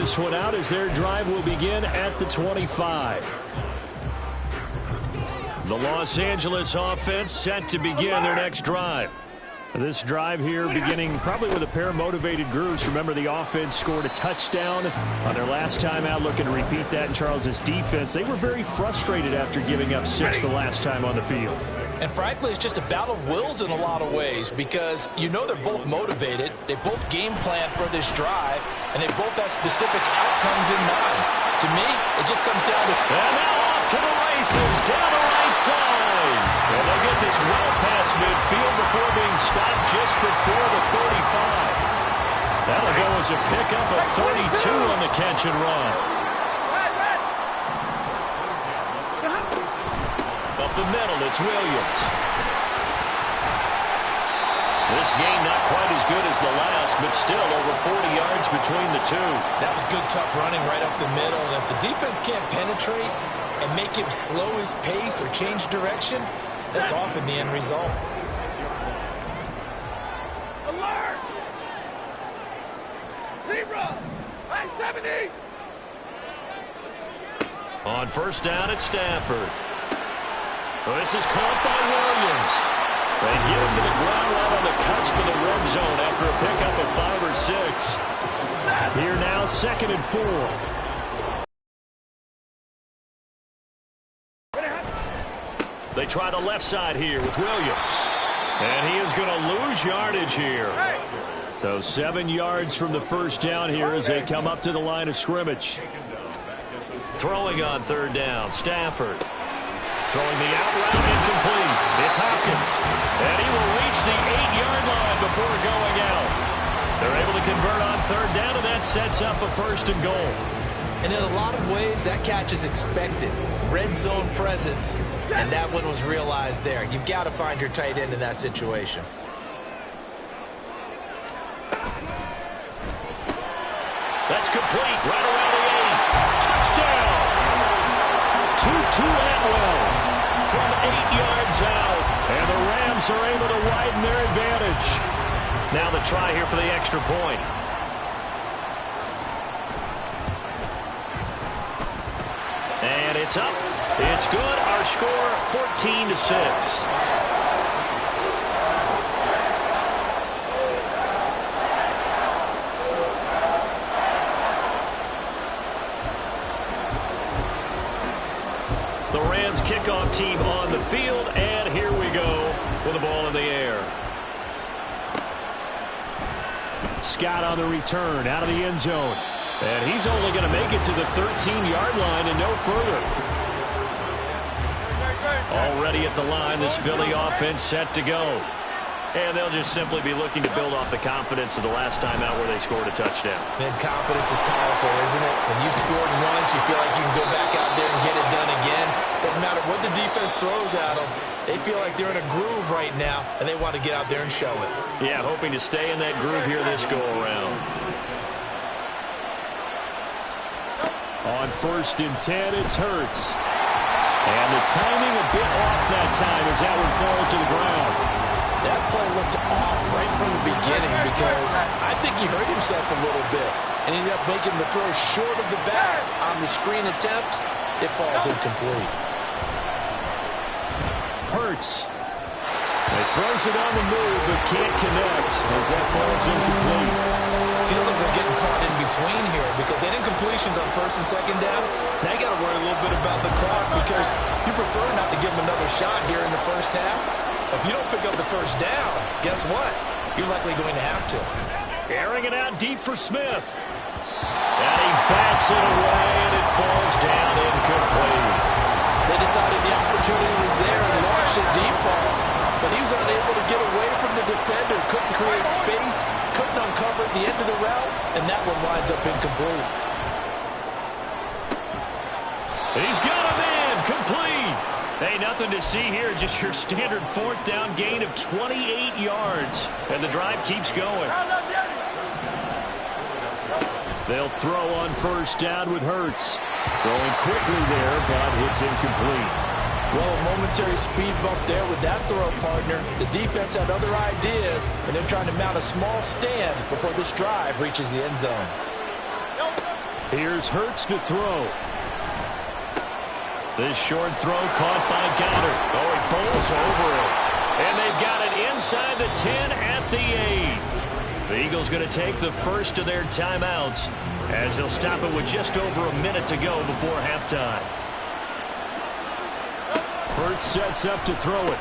this one out as their drive will begin at the 25. The Los Angeles offense set to begin their next drive. This drive here beginning probably with a pair of motivated groups. Remember, the offense scored a touchdown on their last time out, looking to repeat that in Charles's defense. They were very frustrated after giving up 6 the last time on the field. And frankly, it's just a battle of wills in a lot of ways because you know they're both motivated. They both game plan for this drive, and they both have specific outcomes in mind. To me, it just comes down to... And now off to the races, down the right side. And they get this well past midfield before being stopped just before the 35. That'll go as a pickup of 32 on the catch and run. Up the middle, it's Williams. This game not quite as good as the last, but still over 40 yards between the two. That was good, tough running right up the middle. And if the defense can't penetrate and make him slow his pace or change direction, that's often the end result. Alert! Zebra! 970! On first down, it's Stafford. Well, this is caught by Williams. They get him to the ground right on the cusp of the red zone after a pickup of 5 or 6. Here now, 2nd and 4. They try the left side here with Williams. And he is going to lose yardage here. So 7 yards from the first down here as they come up to the line of scrimmage. Throwing on 3rd down, Stafford. Throwing the out route incomplete. It's Hopkins. And he will reach the 8-yard line before going out. They're able to convert on 3rd down, and that sets up a 1st and goal. And in a lot of ways, that catch is expected. Red zone presence, and that one was realized there. You've got to find your tight end in that situation. That's complete. Right around the 8. Touchdown! Tutu Atwell from 8 yards out. And the Rams are able to widen their advantage. Now the try here for the extra point. And it's up. It's good. Our score, 14-6. The Rams kickoff team on the field, and here we go with the ball in the air. Scott on the return, out of the end zone. And he's only going to make it to the 13-yard line and no further. Already at the line, this Philly offense set to go. And they'll just simply be looking to build off the confidence of the last time out where they scored a touchdown. Man, confidence is powerful, isn't it? When you've scored once, you feel like you can go back out there and get it done again. Doesn't matter what the defense throws at them. They feel like they're in a groove right now, and they want to get out there and show it. Yeah, hoping to stay in that groove here this go-around. On 1st and 10, it's Hurts. And the timing a bit off that time as that one falls to the ground. That play looked off right from the beginning because I think he hurt himself a little bit and ended up making the throw short of the back on the screen attempt. It falls incomplete. Hurts. He throws it on the move but can't connect as that falls incomplete. Feels like they're getting caught in between here because they didn't completions on 1st and 2nd down. Now you got to worry a little bit about the clock because you prefer not to give them another shot here in the first half. If you don't pick up the 1st down, guess what? You're likely going to have to. Airing it out deep for Smith. And he bats it away, and it falls down incomplete. They decided the opportunity was there and launched a deep ball, but he was unable to get away from the defender, couldn't create space, couldn't uncover at the end of the route, and that one winds up incomplete. He's got him in, complete. Hey, nothing to see here, just your standard 4th down gain of 28 yards. And the drive keeps going. They'll throw on 1st down with Hurts. Throwing quickly there, but it's incomplete. Well, a momentary speed bump there with that throw, partner. The defense had other ideas, and they're trying to mount a small stand before this drive reaches the end zone. Here's Hurts to throw. This short throw caught by Goddard. Oh, he bowls over it. And they've got it inside the 10 at the 8. The Eagles going to take the first of their timeouts as they'll stop it with just over a minute to go before halftime. Hurts sets up to throw it.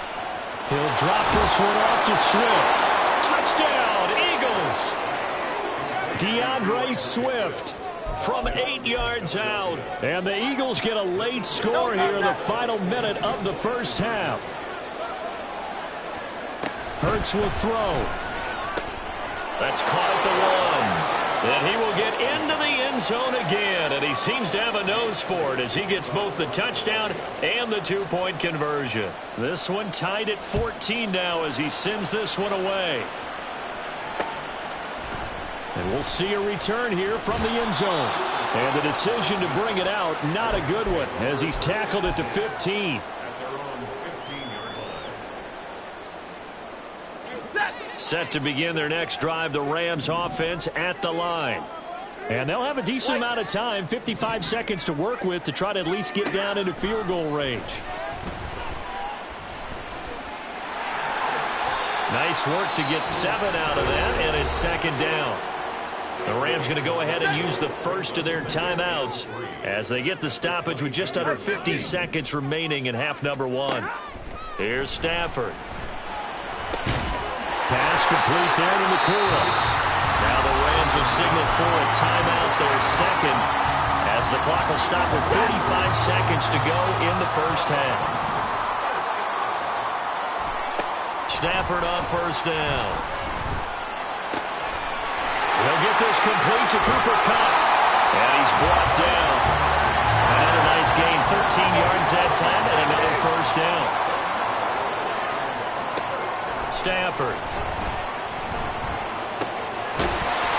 He'll drop this one off to Swift. Touchdown, Eagles! DeAndre Swift from 8 yards out. And the Eagles get a late score here in the final minute of the first half. Hurts will throw. That's caught at the 1. And he will get into the end zone again. And he seems to have a nose for it as he gets both the touchdown and the 2-point conversion. This one tied at 14 now as he sends this one away. And we'll see a return here from the end zone. And the decision to bring it out, not a good one, as he's tackled it to 15. Set to begin their next drive, the Rams offense at the line. And they'll have a decent amount of time, 55 seconds to work with to try to at least get down into field goal range. Nice work to get 7 out of that, and it's second down. The Rams going to go ahead and use the first of their timeouts as they get the stoppage with just under 50 seconds remaining in half number 1. Here's Stafford. Pass complete there to Nakua. Now the Rams will signal for a timeout, their second, as the clock will stop with 45 seconds to go in the first half. Stafford on first down. He'll get this complete to Cooper Kupp. And he's brought down. Another nice gain, 13 yards that time, and another first down. Stafford.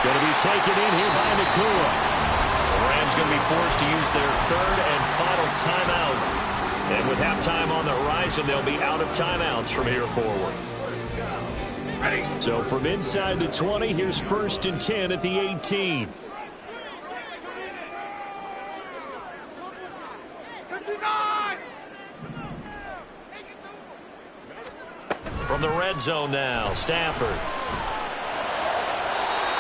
Going to be taken in here by Nakua. The Rams going to be forced to use their third and final timeout. And with halftime on the horizon, they'll be out of timeouts from here forward. So from inside the 20, here's 1st and 10 at the 18. From the red zone now, Stafford.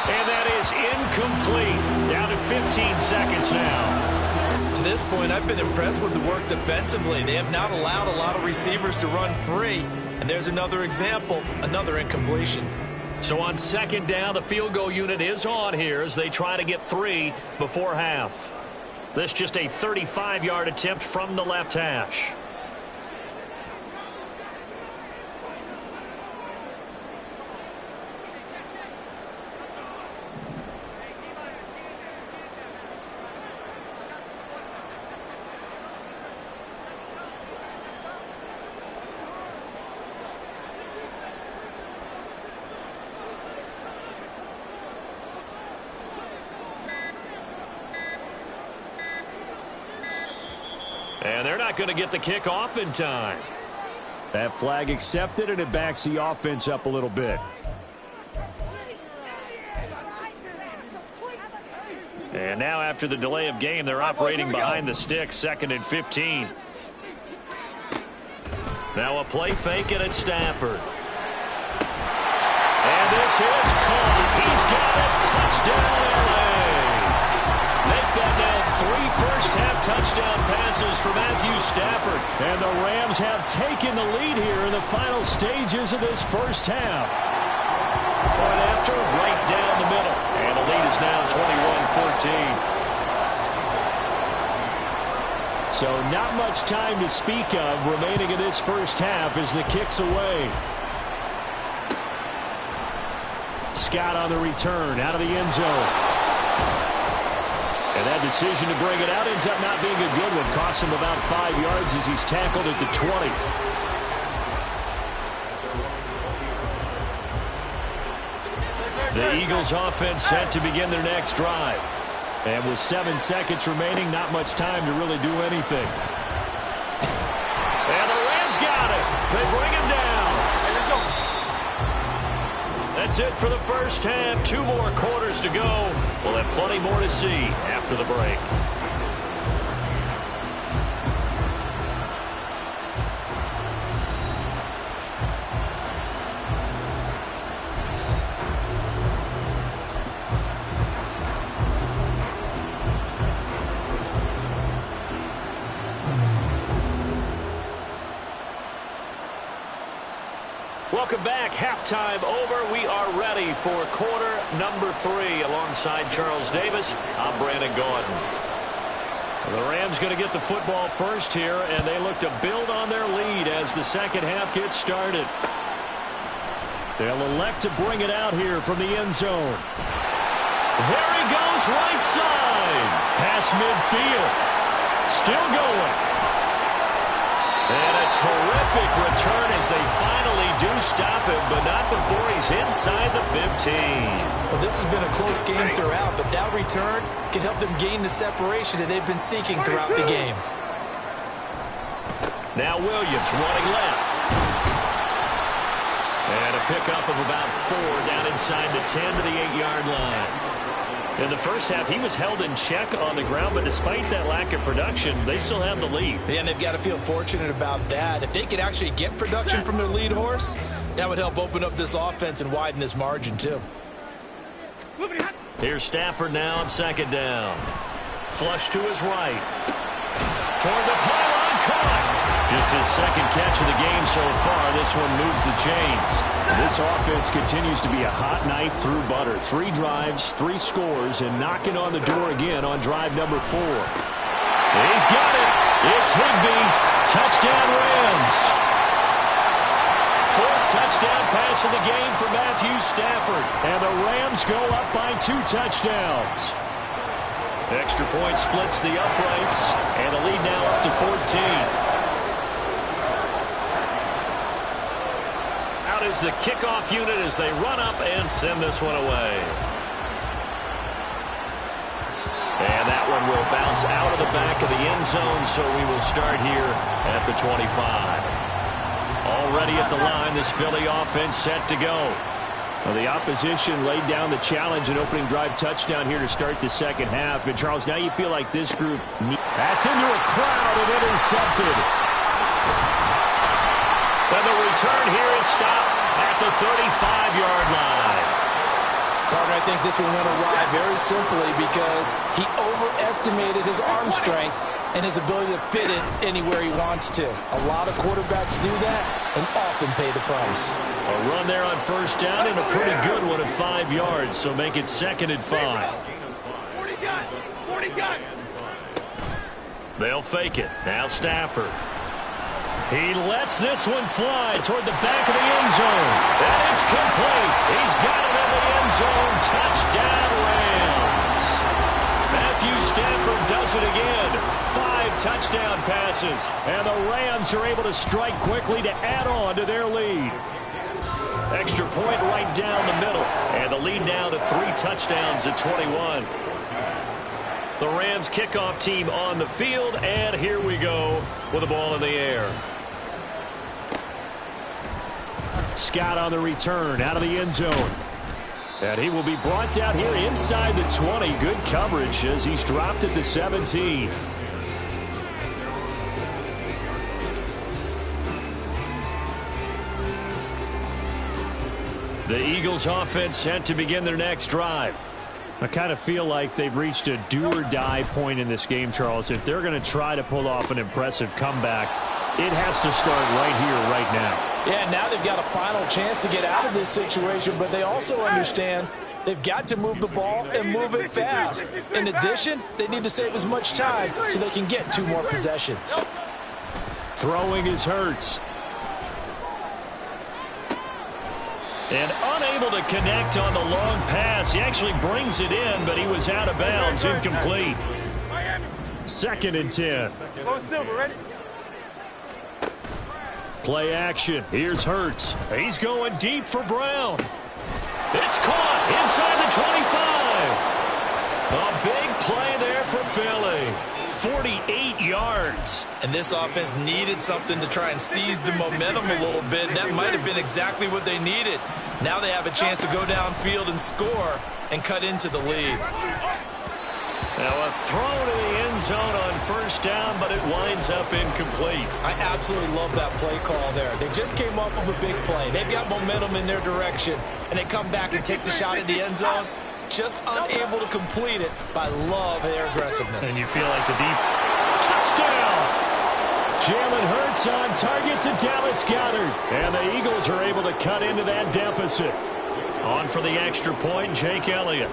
And that is incomplete. Down to 15 seconds now. To this point, I've been impressed with the work defensively. They have not allowed a lot of receivers to run free. And there's another example, another incompletion. So on second down, the field goal unit is on here as they try to get 3 before half. This just a 35-yard attempt from the left hash. And they're not going to get the kickoff in time. That flag accepted, and it backs the offense up a little bit. And now after the delay of game, they're operating behind the sticks, 2nd and 15. Now a play fake, and it's Stafford. And this is caught. He's got it. Touchdown, LA. Make that now 3 first-half touchdown passes for Matthew Stafford. And the Rams have taken the lead here in the final stages of this first half. Point after, right down the middle. And the lead is now 21-14. So not much time to speak of remaining in this first half as the kick's away. Scott on the return out of the end zone. And that decision to bring it out ends up not being a good one. Costs him about 5 yards as he's tackled at the 20. The Eagles offense set to begin their next drive. And with 7 seconds remaining, not much time to really do anything. And the Rams got it. They bring him down. That's it for the first half. 2 more quarters to go. We'll have plenty more to see after the break. Welcome back. Halftime over. We are ready for quarter number 3. Alongside Charles Davis, I'm Brandon Gaudin. The Rams going to get the football first here, and they look to build on their lead as the second half gets started. They'll elect to bring it out here from the end zone. There he goes, right side. Past midfield. Still going. And a terrific return as they finally do stop him, but not before he's inside the 15. Well, this has been a close game throughout, but that return can help them gain the separation that they've been seeking throughout the game. Now Williams running left. And a pickup of about 4 down inside the 10 to the 8-yard line. In the first half, he was held in check on the ground, but despite that lack of production, they still have the lead. Yeah, and they've got to feel fortunate about that. If they could actually get production from their lead horse, that would help open up this offense and widen this margin, too. Here's Stafford now on second down. Flush to his right. Toward the pylon, caught. Just his second catch of the game so far. This one moves the chains. This offense continues to be a hot knife through butter. 3 drives, 3 scores, and knocking on the door again on drive number 4. He's got it. It's Higbee. Touchdown Rams. 4th touchdown pass of the game for Matthew Stafford. And the Rams go up by 2 touchdowns. Extra point splits the uprights, and the lead now up to 14. Out is the kickoff unit as they run up and send this one away. And that one will bounce out of the back of the end zone, so we will start here at the 25. Already at the line, this Philly offense set to go. Well, the opposition laid down the challenge and opening drive touchdown here to start the second half. And, Charles, now you feel like this group... That's into a crowd and intercepted. And the return here is stopped at the 35-yard line. Partner, I think this one went awry very simply because he overestimated his arm strength and his ability to fit it anywhere he wants to. A lot of quarterbacks do that and often pay the price. A run there on first down and a pretty good one at 5 yards, so make it 2nd and 5. 40 guys. They'll fake it. Now Stafford. He lets this one fly toward the back of the end zone. And it's complete. He's got it in the end zone. Touchdown Rams. Matthew Stafford does it again. 5 touchdown passes. And the Rams are able to strike quickly to add on to their lead. Extra point right down the middle. And the lead now to 3 touchdowns at 21. The Rams kickoff team on the field. And here we go with the ball in the air. Scott on the return out of the end zone. And he will be brought down here inside the 20. Good coverage as he's dropped at the 17. The Eagles offense set to begin their next drive. I kind of feel like they've reached a do-or-die point in this game, Charles. If they're going to try to pull off an impressive comeback, it has to start right here, right now. Yeah, now they've got a final chance to get out of this situation, but they also understand they've got to move the ball and move it fast. In addition, they need to save as much time so they can get 2 more possessions. Throwing is Hurts. And unable to connect on the long pass. He actually brings it in, but he was out of bounds, incomplete. 2nd and 10. Go Silver, ready? Play action. Here's Hurts. He's going deep for Brown. It's caught inside the 25. A big play there for Philly. 48 yards. And this offense needed something to try and seize the momentum a little bit. And that might have been exactly what they needed. Now they have a chance to go downfield and score and cut into the lead. Now a throw to the end zone on first down, but it winds up incomplete. I absolutely love that play call there. They just came off of a big play. They've got momentum in their direction, and they come back and take the shot at the end zone. Just unable to complete it, but I love their aggressiveness. And you feel like the deep touchdown. Jalen Hurts on target to Dallas Goedert. And the Eagles are able to cut into that deficit. On for the extra point, Jake Elliott.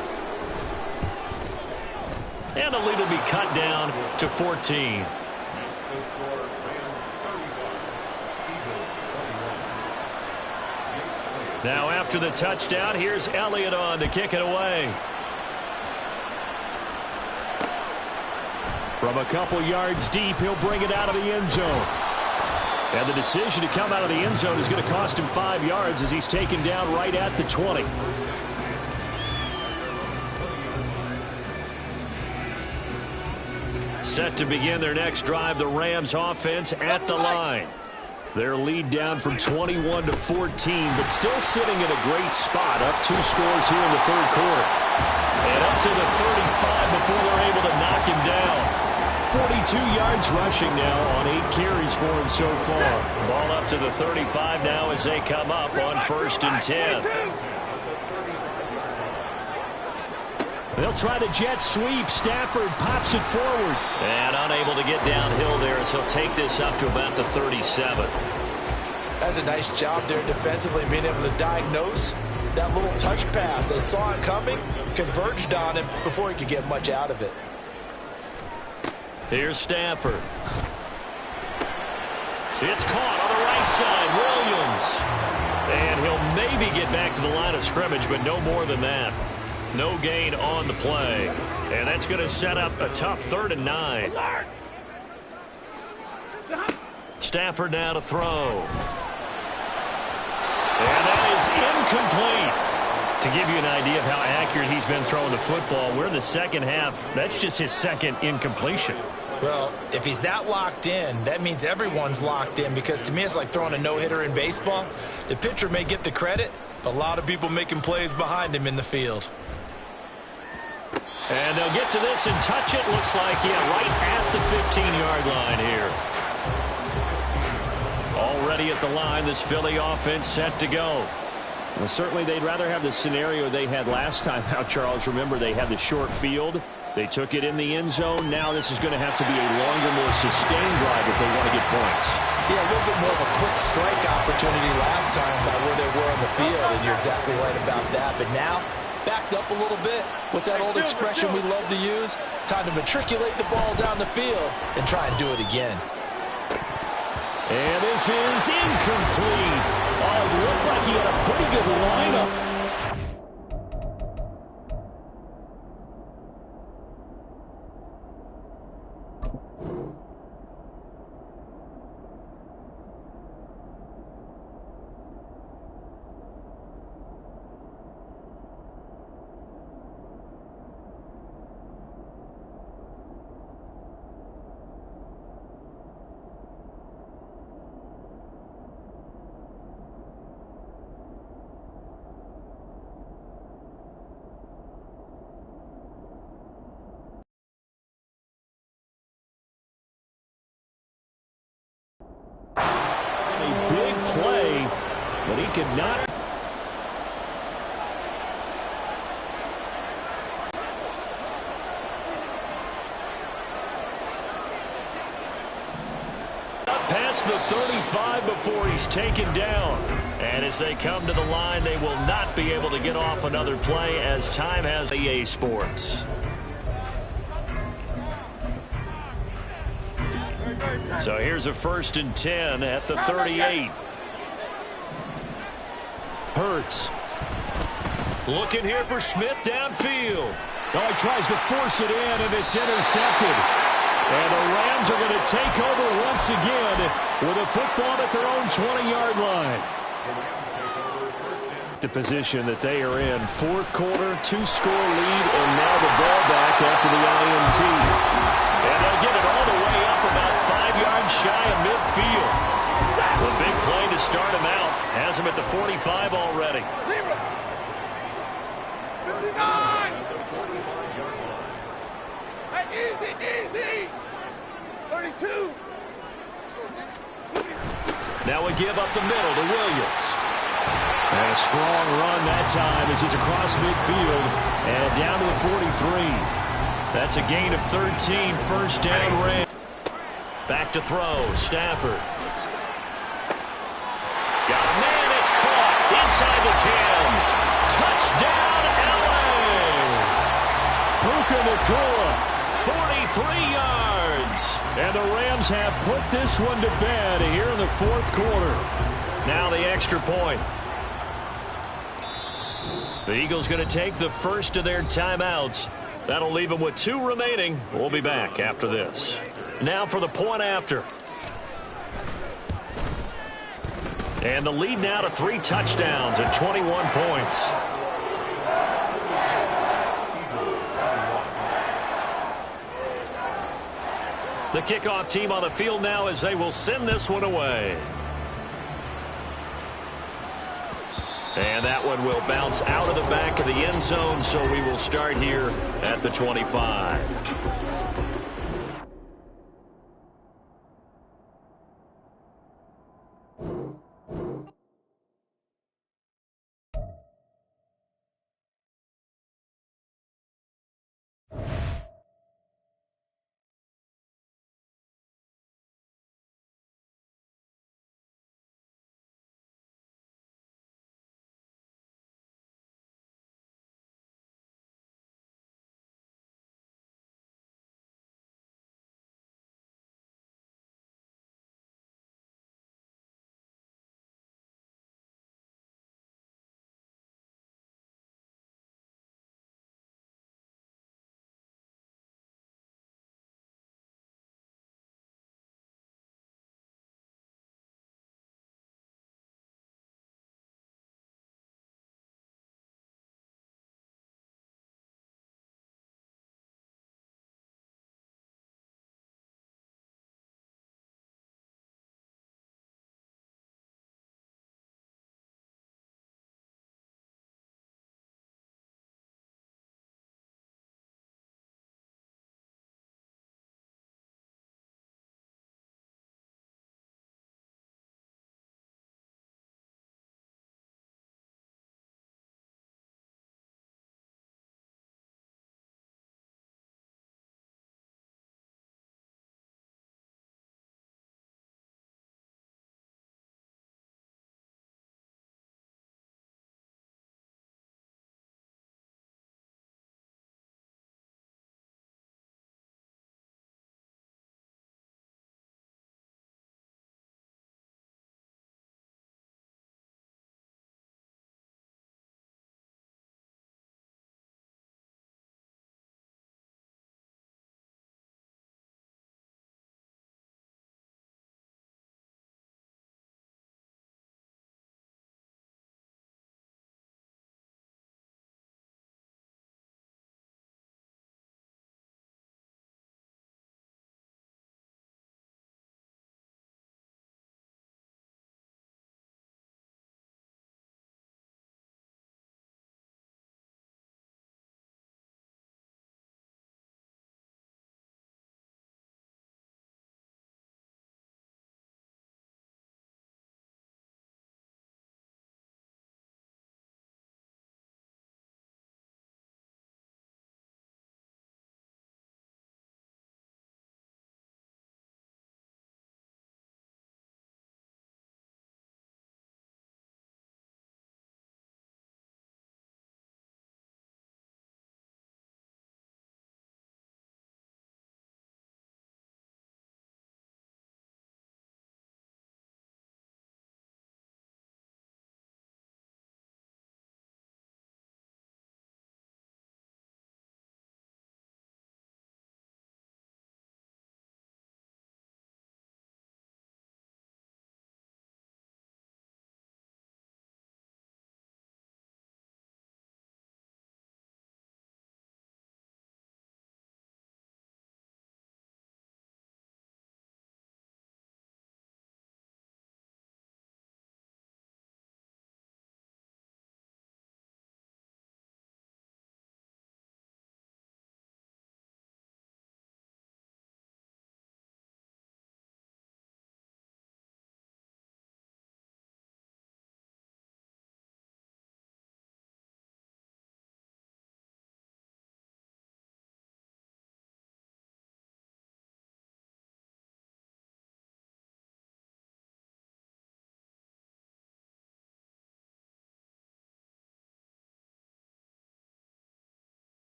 And the lead will be cut down to 14. Now after the touchdown, here's Elliott on to kick it away. From a couple yards deep, he'll bring it out of the end zone. And the decision to come out of the end zone is going to cost him 5 yards as he's taken down right at the 20. Set to begin their next drive, the Rams offense at the line. Their lead down from 21 to 14, but still sitting in a great spot, up 2 scores here in the third quarter. And up to the 35 before they're able to knock him down. 42 yards rushing now on 8 carries for him so far. Ball up to the 35 now as they come up on 1st and 10. They'll try the jet sweep. Stafford pops it forward. And unable to get downhill there as he'll take this up to about the 37. That's a nice job there defensively, being able to diagnose that little touch pass. They saw it coming, converged on him before he could get much out of it. Here's Stafford. It's caught on the right side. Williams. And he'll maybe get back to the line of scrimmage, but no more than that. No gain on the play. And that's going to set up a tough 3rd and 9. Stafford now to throw. And that is incomplete. To give you an idea of how accurate he's been throwing the football, we're in the second half. That's just his second incompletion. Well, if he's that locked in, that means everyone's locked in, because to me it's like throwing a no-hitter in baseball. The pitcher may get the credit, but a lot of people making plays behind him in the field. And they'll get to this and touch it. Looks like, right at the 15-yard line here. Already at the line, this Philly offense set to go. Well, certainly they'd rather have the scenario they had last time out, Charles. Remember, they had the short field. They took it in the end zone. Now this is going to have to be a longer, more sustained drive if they want to get points. Yeah, a little bit more of a quick strike opportunity last time by where they were on the field, and you're exactly right about that. But now, backed up a little bit. What's that old expression we love to use? Time to matriculate the ball down the field and try and do it again. And this is incomplete. Oh, it looked like he had a pretty good lineup. A big play, but he could not. Past the 35 before he's taken down. And as they come to the line, they will not be able to get off another play as time has EA Sports. So here's a 1st and 10 at the 38. Hurts. Looking here for Smith downfield. Oh, he tries to force it in, and it's intercepted. And the Rams are going to take over once again with a football at their own 20-yard line. The position that they are in. 4th quarter, 2-score lead, and now the ball back after the INT. And they'll get it 45 already. 59! Hey, easy! 32! Now we give up the middle to Williams. And a strong run that time as he's across midfield and down to the 43. That's a gain of 13, first down range. Back to throw, Stafford. Got a man, it's caught inside the 10. Touchdown, LA! Puka Nacua, 43 yards. And the Rams have put this one to bed here in the fourth quarter. Now the extra point. The Eagles going to take the first of their timeouts. That'll leave them with 2 remaining. We'll be back after this. Now for the point after. And the lead now to 3 touchdowns at 21 points. The kickoff team on the field now as they will send this one away. And that one will bounce out of the back of the end zone, so we will start here at the 25.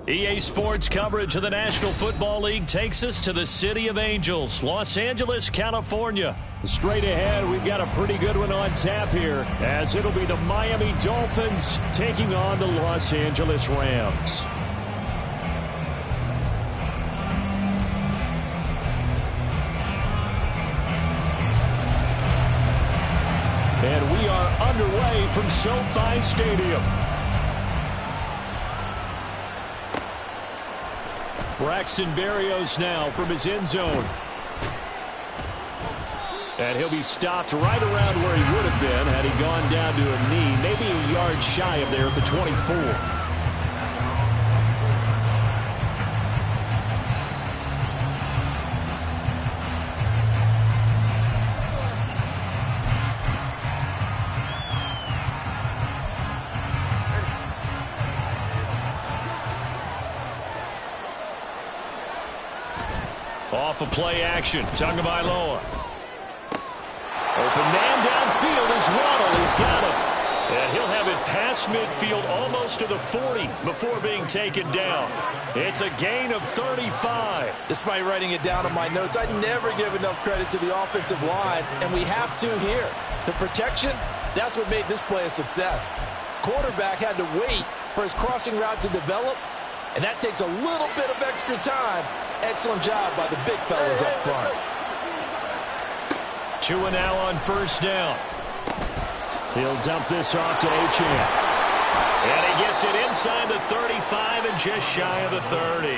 EA Sports coverage of the National Football League takes us to the City of Angels, Los Angeles, California. Straight ahead, we've got a pretty good one on tap here, as it'll be the Miami Dolphins taking on the Los Angeles Rams. And we are underway from SoFi Stadium. Braxton Berrios now from his end zone. And he'll be stopped right around where he would have been had he gone down to a knee, maybe a yard shy of there at the 24. Off of play action, Tagovailoa. Open man downfield as Waddle has got him. And he'll have it past midfield almost to the 40 before being taken down. It's a gain of 35. Despite writing it down in my notes, I never give enough credit to the offensive line, and we have to here. The protection, that's what made this play a success. Quarterback had to wait for his crossing route to develop, and that takes a little bit of extra time. Excellent job by the big fellas up front. 2 and now on first down. He'll dump this off to Achane. And he gets it inside the 35 and just shy of the 30.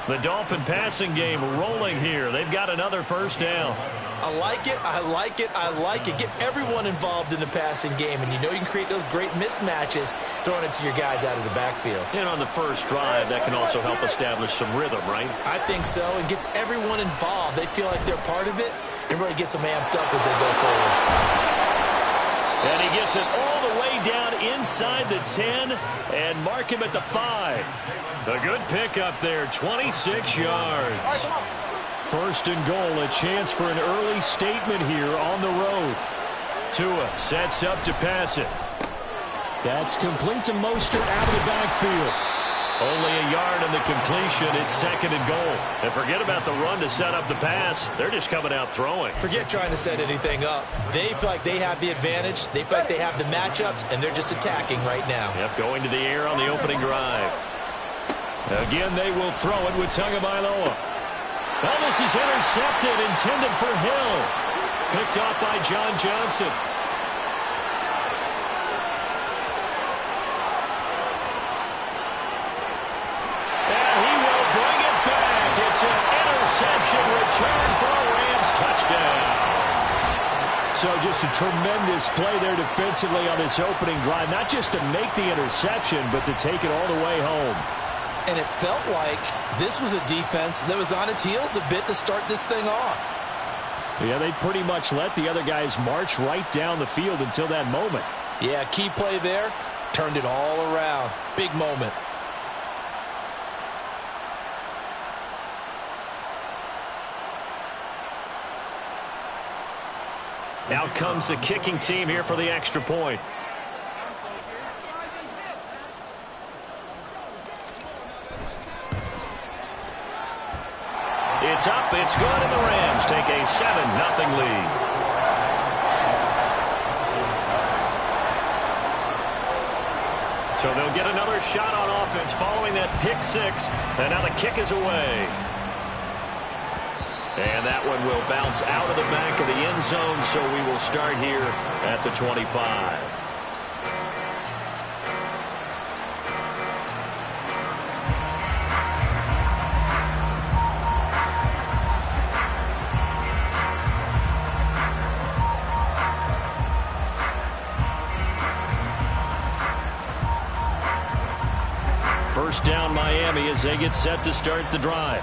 The Dolphin passing game rolling here. They've got another first down. I like it, I like it, I like it. Get everyone involved in the passing game, and you know you can create those great mismatches throwing it to your guys out of the backfield. And on the first drive, that can also help establish some rhythm, right? I think so, and gets everyone involved. They feel like they're part of it, and really gets them amped up as they go forward. And he gets it all the way down inside the 10 and mark him at the 5. A good pickup there, 26 yards. First and goal, a chance for an early statement here on the road. Tua sets up to pass it. That's complete to Mostert out of the backfield. Only a yard in the completion. It's second and goal. And forget about the run to set up the pass. They're just coming out throwing. Forget trying to set anything up. They feel like they have the advantage. They feel like they have the matchups, and they're just attacking right now. Yep, going to the air on the opening drive. Again, they will throw it with Tagovailoa. Well, this is intercepted, intended for Hill. Picked off by John Johnson. And he will bring it back. It's an interception return for a Rams touchdown. So just a tremendous play there defensively on this opening drive. Not just to make the interception, but to take it all the way home. And it felt like this was a defense that was on its heels a bit to start this thing off. Yeah, they pretty much let the other guys march right down the field until that moment. Yeah, key play there. Turned it all around. Big moment. Out comes the kicking team here for the extra point. It's up, it's good, and the Rams take a 7-0 lead. So they'll get another shot on offense following that pick six, and now the kick is away. And that one will bounce out of the back of the end zone, so we will start here at the 25. First down Miami as they get set to start the drive.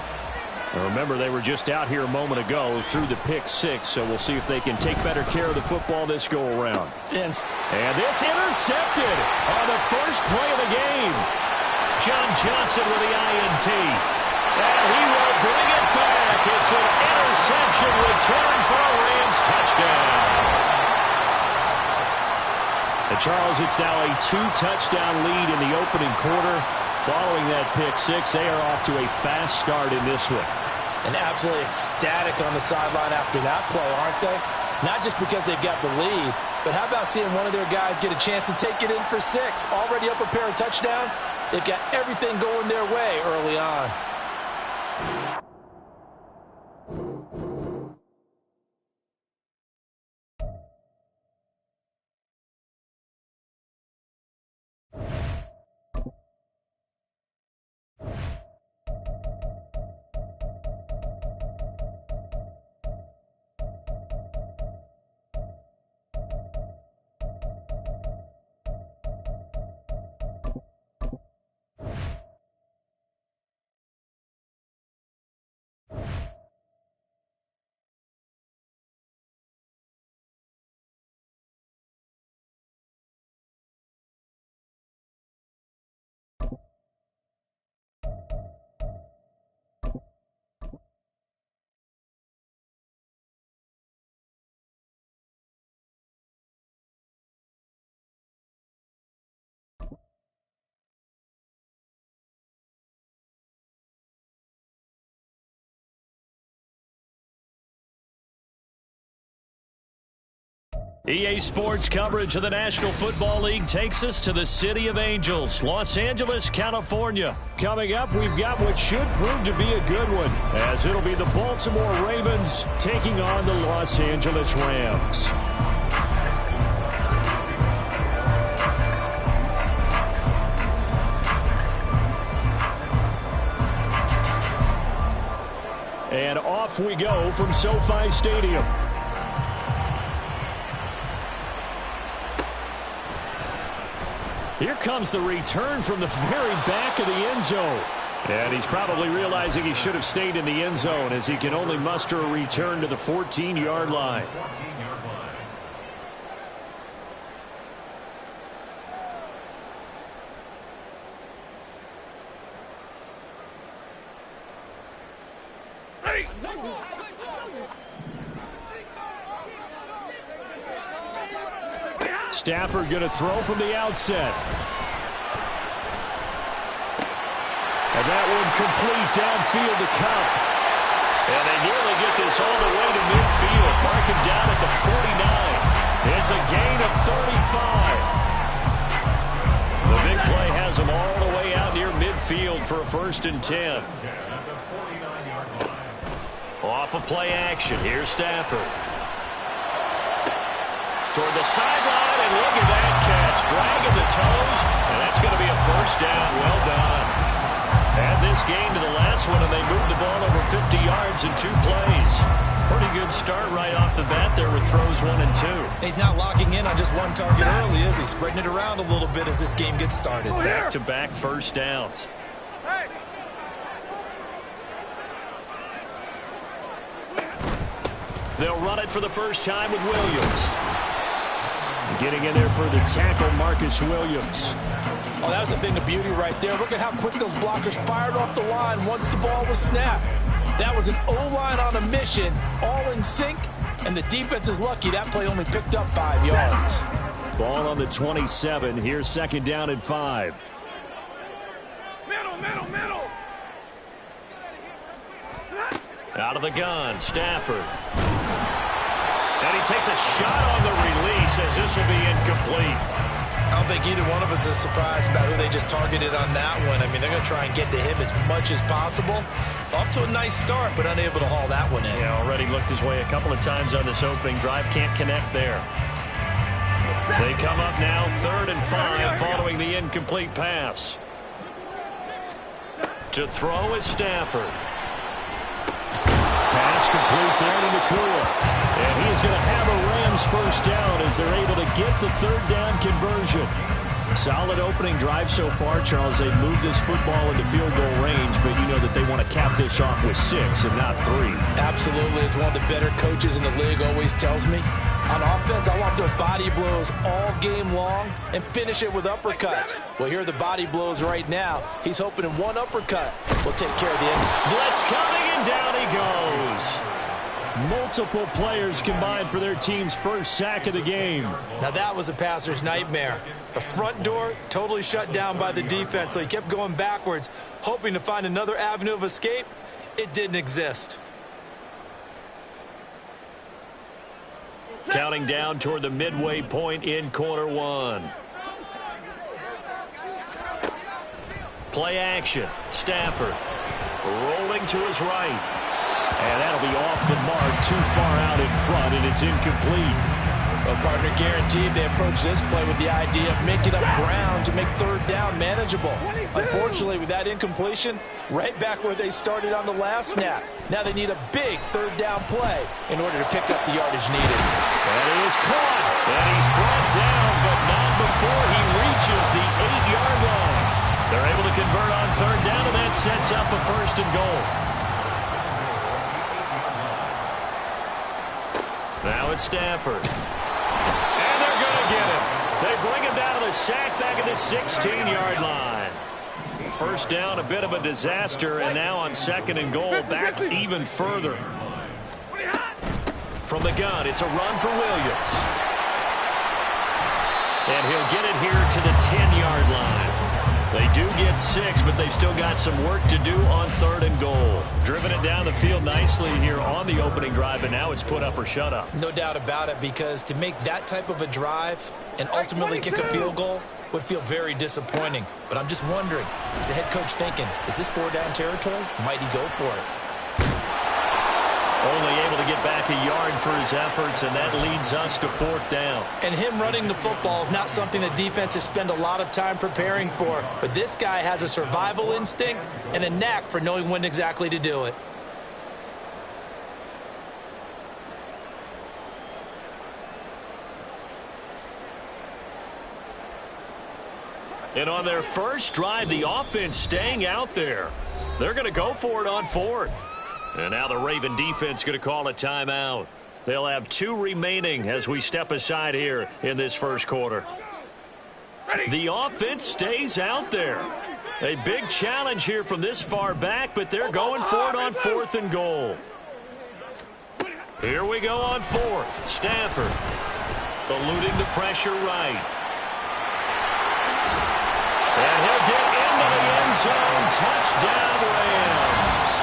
Now remember, they were just out here a moment ago through the pick six, so we'll see if they can take better care of the football this go-around. And this intercepted on the first play of the game. John Johnson with the INT. And he will bring it back. It's an interception return for a Rams touchdown. And Charles, it's now a 2-touchdown lead in the opening quarter. Following that pick six, they are off to a fast start in this one. And absolutely ecstatic on the sideline after that play, aren't they? Not just because they've got the lead, but how about seeing one of their guys get a chance to take it in for 6? Already up a pair of touchdowns. They've got everything going their way early on. EA Sports coverage of the National Football League takes us to the City of Angels, Los Angeles, California. Coming up, we've got what should prove to be a good one, as it'll be the Baltimore Ravens taking on the Los Angeles Rams. And off we go from SoFi Stadium. Here comes the return from the very back of the end zone. And he's probably realizing he should have stayed in the end zone, as he can only muster a return to the 14-yard line. Stafford going to throw from the outset. And that one complete downfield to Cup. And they nearly get this all the way to midfield. Mark him down at the 49. It's a gain of 35. The big play has them all the way out near midfield for a 1st and 10. Off of play action. Here's Stafford. Toward the sideline, and look at that catch. Dragging the toes, and that's going to be a 1st down. Well done. Add this game to the last one, and they moved the ball over 50 yards in 2 plays. Pretty good start right off the bat there with throws 1 and 2. He's not locking in on just one target early, is he? Spreading it around a little bit as this game gets started. Back-to-back 1st downs. They'll run it for the first time with Williams. Getting in there for the tackle, Marcus Williams. Oh, that was the thing of beauty right there. Look at how quick those blockers fired off the line once the ball was snapped. That was an O-line on a mission, all in sync, and the defense is lucky that play only picked up 5 yards. Ball on the 27. Here's 2nd down and 5. Middle. Out of the gun, Stafford. And he takes a shot on the release, as this will be incomplete. I don't think either one of us is surprised about who they just targeted on that one. I mean, they're going to try and get to him as much as possible. Off to a nice start, but unable to haul that one in. Yeah, already looked his way a couple of times on this opening drive. Can't connect there. They come up now 3rd and 5 following the incomplete pass. To throw is Stafford. Pass complete there to Nakua. And he's going to have a Rams 1st down as they're able to get the 3rd down conversion. Solid opening drive so far, Charles. They've moved this football into field goal range, but you know that they want to cap this off with 6 and not 3. Absolutely. As one of the better coaches in the league always tells me, on offense, I want their body blows all game long and finish it with uppercuts. Well, here are the body blows right now. He's hoping in one uppercut will take care of the end. Blitz coming, and down he goes. Multiple players combined for their team's first sack of the game. Now that was a passer's nightmare. The front door totally shut down by the defense, so he kept going backwards, hoping to find another avenue of escape. It didn't exist. Counting down toward the midway point in quarter one. Play action. Stafford rolling to his right. And that'll be off the mark, too far out in front, and it's incomplete. Well, partner, guaranteed they approach this play with the idea of making up ground to make third down manageable. Unfortunately, with that incompletion, right back where they started on the last snap. Now they need a big third down play in order to pick up the yardage needed. And he is caught, and he's brought down, but not before he reaches the 8-yard line. They're able to convert on third down, and that sets up a first and goal. Now it's Stafford. And they're going to get him. They bring him down to the sack back at the 16-yard line. First down, a bit of a disaster, and now on second and goal, back even further. From the gun, it's a run for Williams. And he'll get it here to the 10-yard line. They do get 6, but they've still got some work to do on third and goal. Driven it down the field nicely here on the opening drive, and now it's put up or shut up. No doubt about it, because to make that type of a drive and ultimately kick a field goal would feel very disappointing. But I'm just wondering, is the head coach thinking, is this 4-down territory? Might he go for it? Only able to get back a yard for his efforts, and that leads us to fourth down. And him running the football is not something that defenses spend a lot of time preparing for. But this guy has a survival instinct and a knack for knowing when exactly to do it. And on their first drive, the offense staying out there. They're going to go for it on fourth. And now the Raven defense going to call a timeout. They'll have 2 remaining as we step aside here in this first quarter. The offense stays out there. A big challenge here from this far back, but they're going for it on fourth and goal. Here we go on fourth. Stafford eluding the pressure right. And he'll get into the end zone. Touchdown, Rams.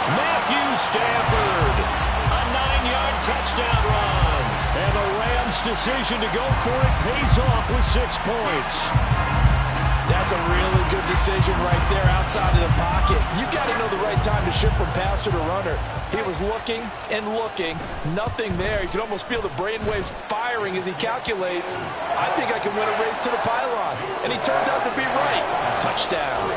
Matthew Stafford, a 9-yard touchdown run. And the Rams' decision to go for it pays off with 6 points. That's a really good decision right there outside of the pocket. You've got to know the right time to shift from passer to runner. He was looking and looking. Nothing there. You can almost feel the brainwaves firing as he calculates, I think I can win a race to the pylon. And he turns out to be right. Touchdown.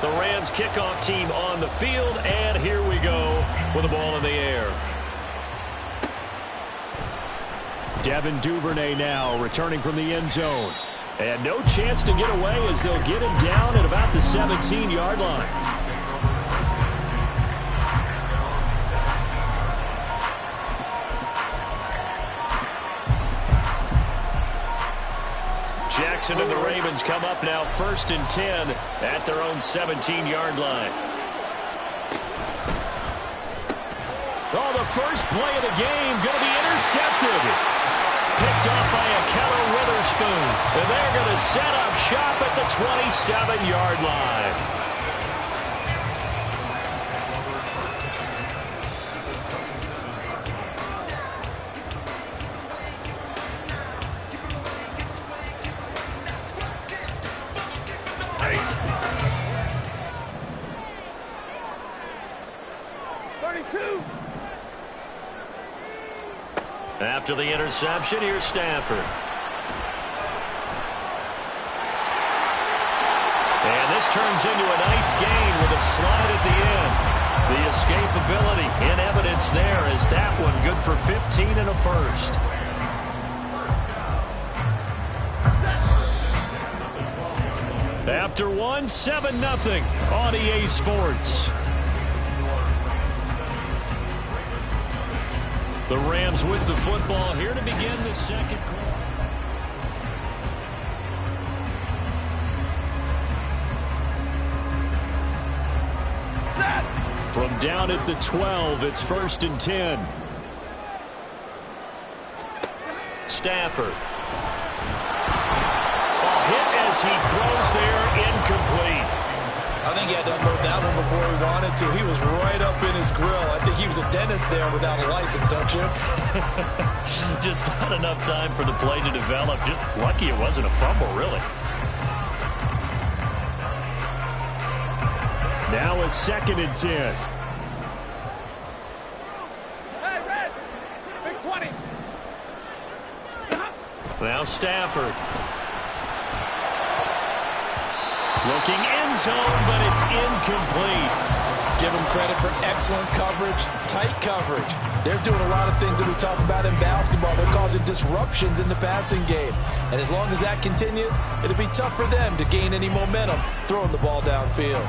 The Rams kickoff team on the field, and here we go with the ball in the air. Devin Duvernay now returning from the end zone. And no chance to get away as they'll get him down at about the 17-yard line. Jackson and the Ravens come up now 1st and 10 at their own 17-yard line. Oh, the first play of the game going to be intercepted. Picked up by a Keller Witherspoon. And they're going to set up shop at the 27-yard line. After the interception, here's Stafford. And this turns into a nice gain with a slide at the end. The escapability in evidence there is that one good for 15 and a first. After one, 7-0 on EA Sports. The Rams with the football here to begin the second quarter. From down at the 12, it's 1st and 10. Stafford. Ball hit as he throws there, incomplete. I think he had to unload that one before he wanted to. He was right up in his grill. I think he was a dentist there without a license, don't you? Just not enough time for the play to develop. Just lucky it wasn't a fumble, really. Now a 2nd and 10. Hey, Red! Big 20! Now Stafford. Looking end zone, but it's incomplete. Give them credit for excellent coverage, tight coverage. They're doing a lot of things that we talk about in basketball. They're causing disruptions in the passing game. And as long as that continues, it'll be tough for them to gain any momentum throwing the ball downfield.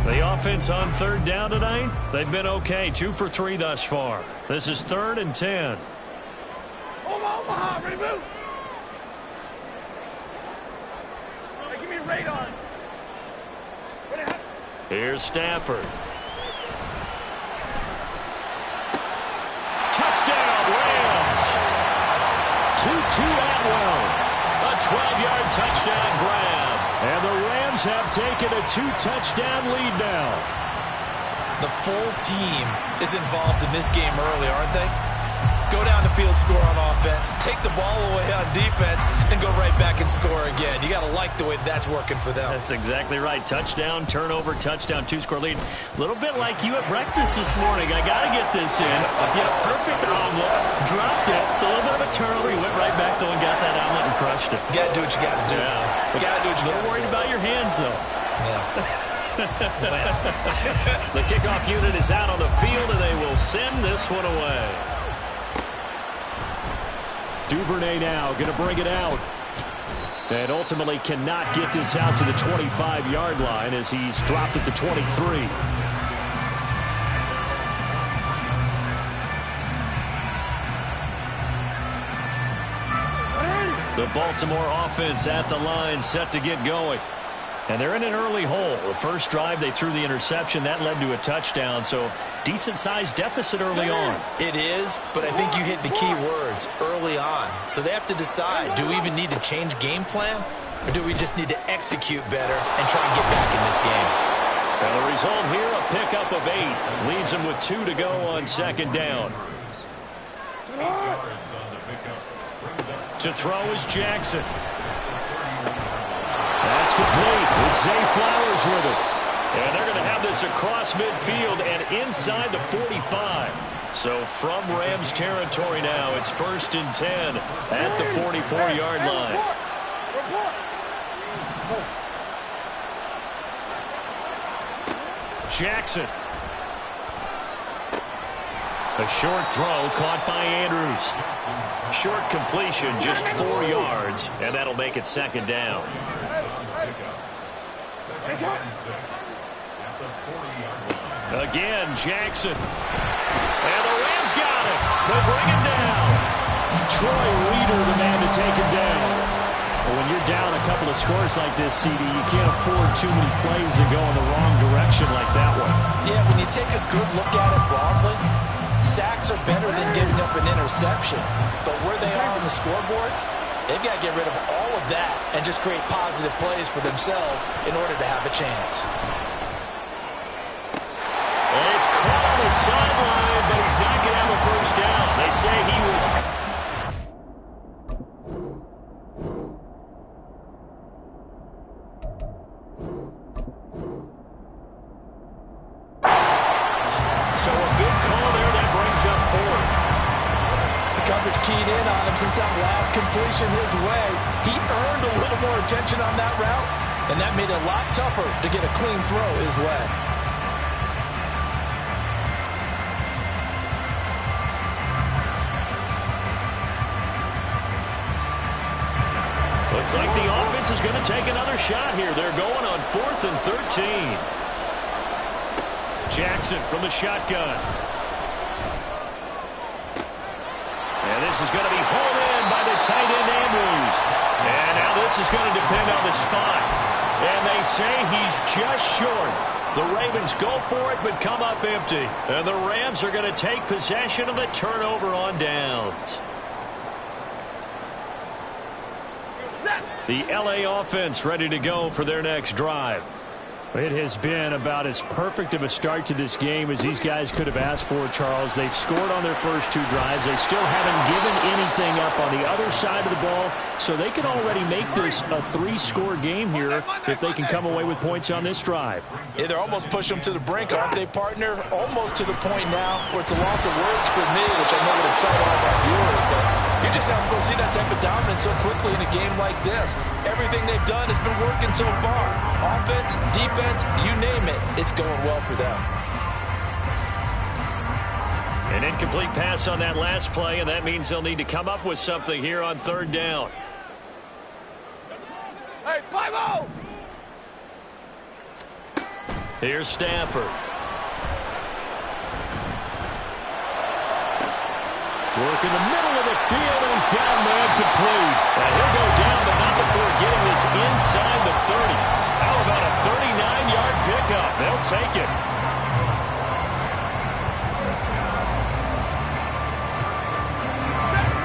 The offense on 3rd down tonight, they've been okay. 2 for 3 thus far. This is 3rd and 10. Omaha, ready, move! Hey, give me radar. Here's Stafford. Touchdown, Rams! 2-2 Atwell. A 12-yard touchdown grab. And the Rams have taken a 2-touchdown lead now. The full team is involved in this game early, aren't they? Go down the field, score on offense, take the ball away on defense, and go right back and score again. You got to like the way that's working for them. That's exactly right. Touchdown, turnover, touchdown, 2-score lead. A little bit like you at breakfast this morning. I got to get this in. Yeah, perfect omelet. Dropped it. So a little bit of a turnover. He went right back though and got that omelet and crushed it. You got to do what you got to do. Yeah. You got to do what you got to do. Worried about your hands, though. Yeah. The kickoff unit is out on the field, and they will send this one away. Duvernay now going to bring it out. And ultimately cannot get this out to the 25-yard line as he's dropped at the 23. The Baltimore offense at the line, set to get going. And they're in an early hole. The first drive, they threw the interception. That led to a touchdown, so decent-sized deficit early on. It is, but I think you hit the key words, early on. So they have to decide, do we even need to change game plan, or do we just need to execute better and try and get back in this game? And the result here, a pickup of 8. Leaves them with 2 to go on 2nd down. To throw is Jackson. That's complete. It's Zay Flowers with it. And they're going to have this across midfield and inside the 45. So from Rams territory now, it's 1st and 10 at the 44-yard line. Jackson. A short throw caught by Andrews. Short completion, just 4 yards, and that'll make it 2nd down. Again, Jackson. And the Rams got it. They bring him down. Troy Reeder, the man to take him down. Well, when you're down a couple of scores like this, CD, you can't afford too many plays that go in the wrong direction like that one. Yeah, when you take a good look at it broadly, sacks are better than giving up an interception. But where they are on the scoreboard, they've got to get rid of all of that and just create positive plays for themselves in order to have a chance. And he's caught on the sideline, but he's not going to have a first down. They say he was... So a big call there that brings up 4th. The coverage keyed in on him since that last completion his way. He earned a little more attention on that route, and that made it a lot tougher to get a clean throw his way. Looks like the offense is going to take another shot here. They're going on 4th and 13. Jackson from the shotgun. And this is going to be hauled in by the tight end Andrews. And now this is going to depend on the spot. And they say he's just short. The Ravens go for it but come up empty. And the Rams are going to take possession of the turnover on downs. The LA offense ready to go for their next drive. It has been about as perfect of a start to this game as these guys could have asked for, Charles. They've scored on their first two drives. They still haven't given anything up on the other side of the ball, so they can already make this a three-score game here if they can come away with points on this drive. Yeah, they're almost pushing them to the brink, aren't they, partner? Almost to the point now where it's a loss of words for me, which I know would excite all of our viewers, but you're just not supposed to see that type of dominance so quickly in a game like this. Everything they've done has been working so far. Offense, defense, you name it, it's going well for them. An incomplete pass on that last play, and that means they'll need to come up with something here on third down. Hey, 5-0! Here's Stafford. Work in the middle of the field, and he's got a man complete. And he'll go down, but not before getting this inside the 30. How about a 39-yard pickup? They'll take it.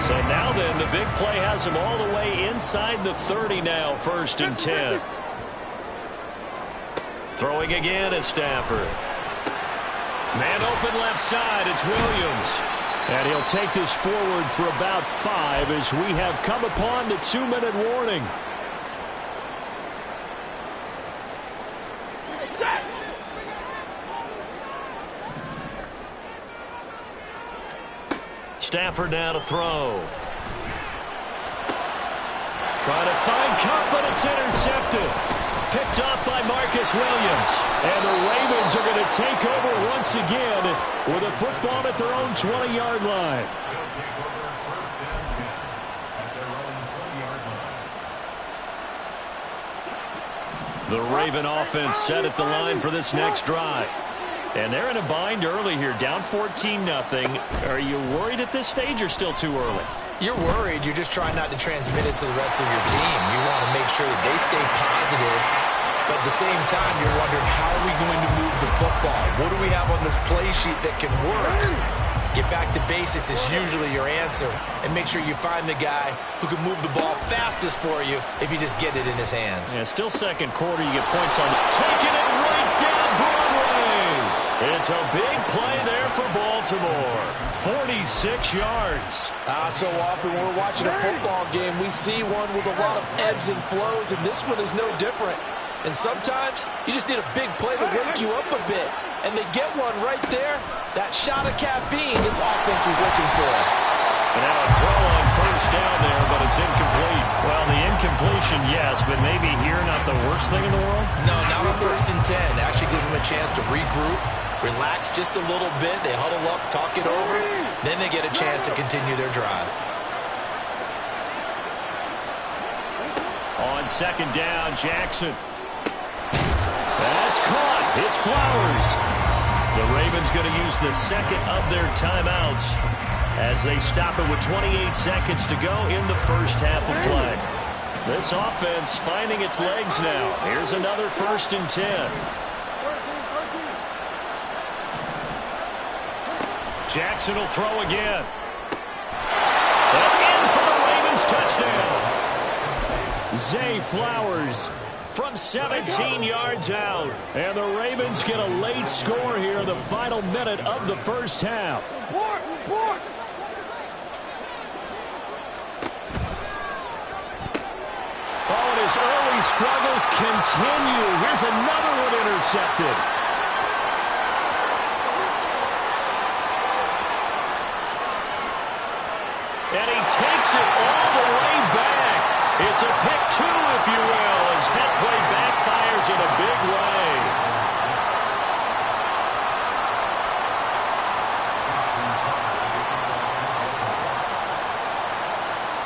So now then, the big play has him all the way inside the 30 now, 1st and 10. Throwing again is Stafford. Man open left side, it's Williams. And he'll take this forward for about 5 as we have come upon the 2-minute warning. Stafford now to throw. Trying to find Cup, but it's intercepted. Picked off by Marcus Williams. And the Ravens are going to take over once again with a football at their own 20-yard line. The Raven offense set at the line for this next drive. And they're in a bind early here, down 14-0. Are you worried at this stage or still too early? You're worried. You're just trying not to transmit it to the rest of your team. You want to make sure that they stay positive, but at the same time, you're wondering, how are we going to move the football? What do we have on this play sheet that can work? Get back to basics is usually your answer, and make sure you find the guy who can move the ball fastest for you if you just get it in his hands. Yeah, still second quarter. You get points on it. Taking it right down Broadway. It's a big play there for Baltimore. 46 yards. So often when we're watching a football game, we see one with a lot of ebbs and flows, and this one is no different. And sometimes you just need a big play to wake you up a bit. And they get one right there. That shot of caffeine this offense was looking for. And now a throw on first down there, but it's incomplete. Well, the incompletion, yes, but maybe here not the worst thing in the world? No, not on 1st and 10. Actually gives them a chance to regroup, relax just a little bit. They huddle up, talk it over. Then they get a chance to continue their drive. On second down, Jackson. That's caught. It's Flowers. The Ravens going to use the second of their timeouts as they stop it with 28 seconds to go in the first half of play. This offense finding its legs now. Here's another 1st and 10. Jackson will throw again. And in for the Ravens touchdown. Zay Flowers from 17 yards out. And the Ravens get a late score here in the final minute of the first half. Oh, and his early struggles continue. Here's another one intercepted. And he takes it all the way back. It's a pick 2, if you will, as that play backfires in a big way.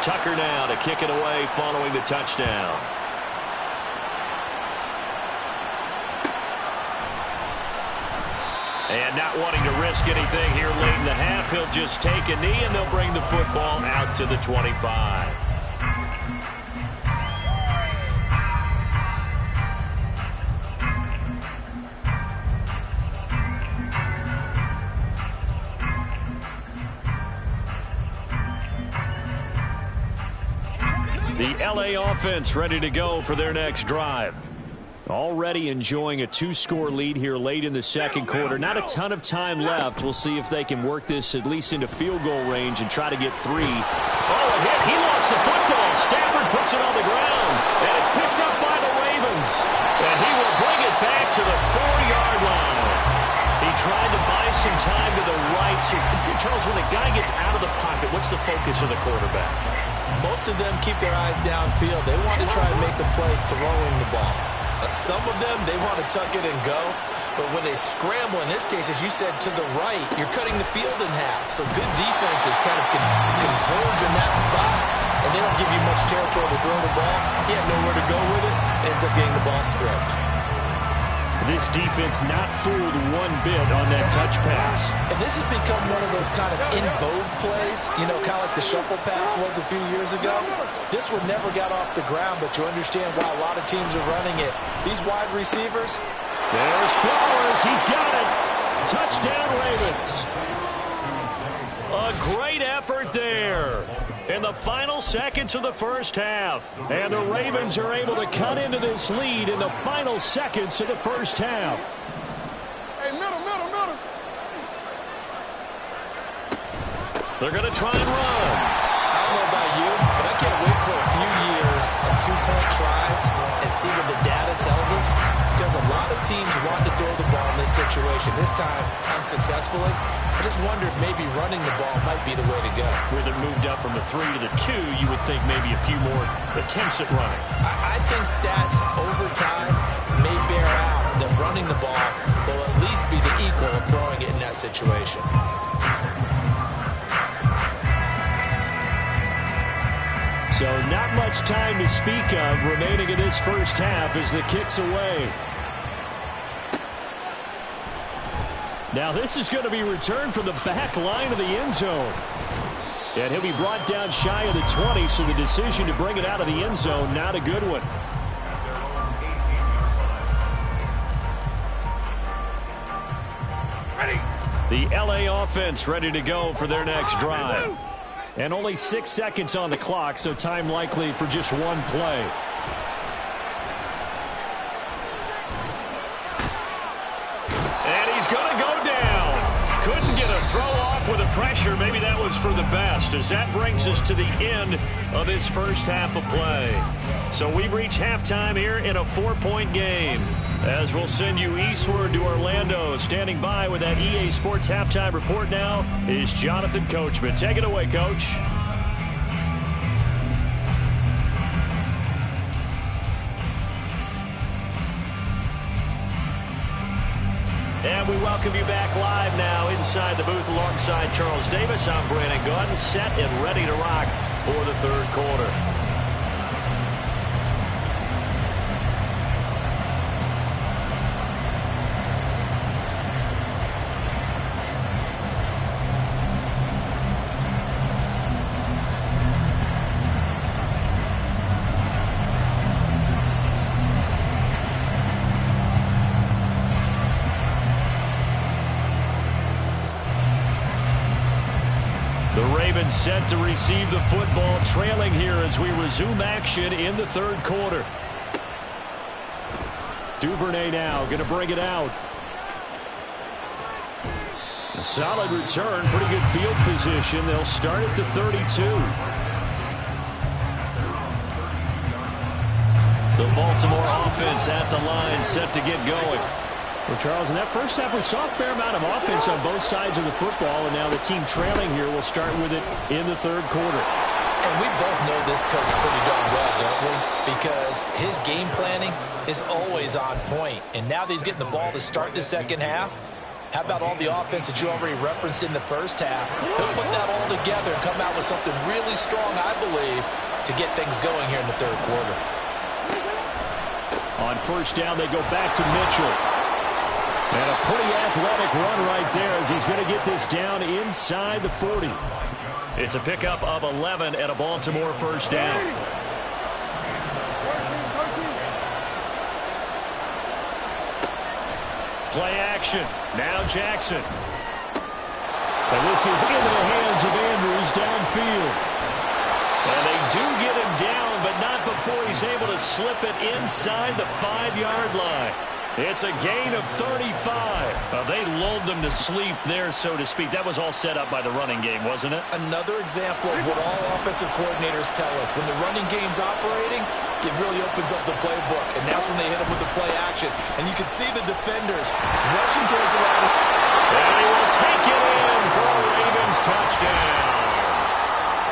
Tucker now to kick it away following the touchdown. And not wanting to risk anything here late in the half, he'll just take a knee and they'll bring the football out to the 25. The LA offense ready to go for their next drive. Already enjoying a 2-score lead here late in the second quarter. Not a ton of time left. We'll see if they can work this at least into field goal range and try to get 3. Oh, a hit. He lost the football. Stafford puts it on the ground. And it's picked up by the Ravens. And he will bring it back to the 4-yard line. He tried to buy some time to the right. So, Charles, when a guy gets out of the pocket, what's the focus of the quarterback? Most of them keep their eyes downfield. They want to try and make the play throwing the ball. Some of them, they want to tuck it and go. But when they scramble, in this case, as you said, to the right, you're cutting the field in half. So good defenses kind of converge in that spot, and they don't give you much territory to throw the ball. He had nowhere to go with it, ends up getting the ball stripped. This defense not fooled one bit on that touch pass. And this has become one of those kind of in vogue plays, you know, kind of like the shuffle pass was a few years ago. This one never got off the ground, but you understand why a lot of teams are running it. These wide receivers. There's Flowers. He's got it. Touchdown, Ravens. A great effort there in the final seconds of the first half. And the Ravens are able to cut into this lead in the final seconds of the first half. Hey, middle. They're going to try and run. I don't know about you, but I can't wait for a few years of 2-point tries and see what the data tells us, because a lot of teams want to throw the ball in this situation, this time unsuccessfully. I just wonder if maybe running the ball might be the way to go. With it moved up from the 3 to the 2, you would think maybe a few more attempts at running. I think stats over time may bear out that running the ball will at least be the equal of throwing it in that situation. So not much time to speak of remaining in this first half as the kick's away. Now this is going to be returned from the back line of the end zone. And he'll be brought down shy of the 20, so the decision to bring it out of the end zone, not a good one. Ready. The LA offense ready to go for their next drive. And only 6 seconds on the clock, so time likely for just one play. And he's going to go down. Couldn't get a throw off with the pressure. Maybe that was for the best, as that brings us to the end of this first half of play. So we've reached halftime here in a 4-point game. As we'll send you eastward to Orlando. Standing by with that EA Sports Halftime Report now is Jonathan Coachman. Take it away, Coach. And we welcome you back live now inside the booth alongside Charles Davis. I'm Brandon Gunn, set and ready to rock for the third quarter. Set to receive the football, trailing here as we resume action in the third quarter. Duvernay now going to bring it out. A solid return, pretty good field position. They'll start at the 32. The Baltimore offense at the line, set to get going. Well, Charles, in that first half, we saw a fair amount of offense on both sides of the football, and now the team trailing here will start with it in the third quarter. And we both know this coach pretty darn well, don't we? Because his game planning is always on point. And now that he's getting the ball to start the second half, how about all the offense that you already referenced in the first half? He'll put that all together and come out with something really strong, I believe, to get things going here in the third quarter. On first down, they go back to Mitchell. And a pretty athletic run right there as he's going to get this down inside the 40. It's a pickup of 11 and a Baltimore first down. Play action. Now Jackson. And this is into the hands of Andrews downfield. And they do get him down, but he's able to slip it inside the 5-yard line. It's a gain of 35. They lulled them to sleep there, so to speak. That was all set up by the running game, wasn't it? Another example of what all offensive coordinators tell us. When the running game's operating, it really opens up the playbook. And that's when they hit him with the play action. And you can see the defenders rushing towards the line. And he will take it in for a Ravens touchdown.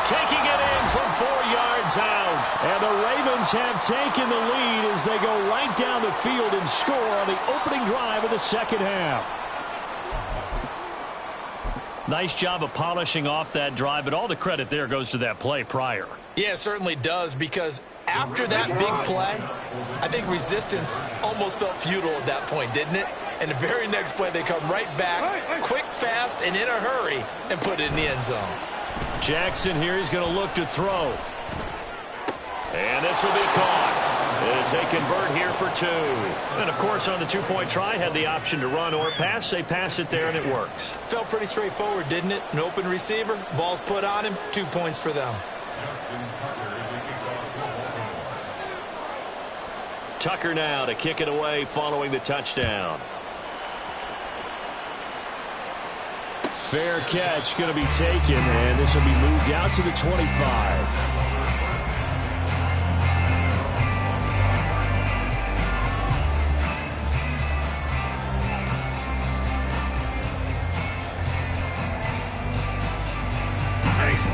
Taking it in from 4 yards out. And the Ravens have taken the lead as they go right down the field and score on the opening drive of the second half. Nice job of polishing off that drive, but all the credit there goes to that play prior. Yeah, it certainly does, because after that big play, I think resistance almost felt futile at that point, didn't it? And the very next play, they come right back, quick, fast, and in a hurry, and put it in the end zone. Jackson here, he's going to look to throw. And this will be caught as they convert here for 2. And, of course, on the 2-point try, had the option to run or pass. They pass it there, and it works. Felt pretty straightforward, didn't it? An open receiver, ball's put on him, 2 points for them. Tucker now to kick it away following the touchdown. Fair catch going to be taken, and this will be moved out to the 25.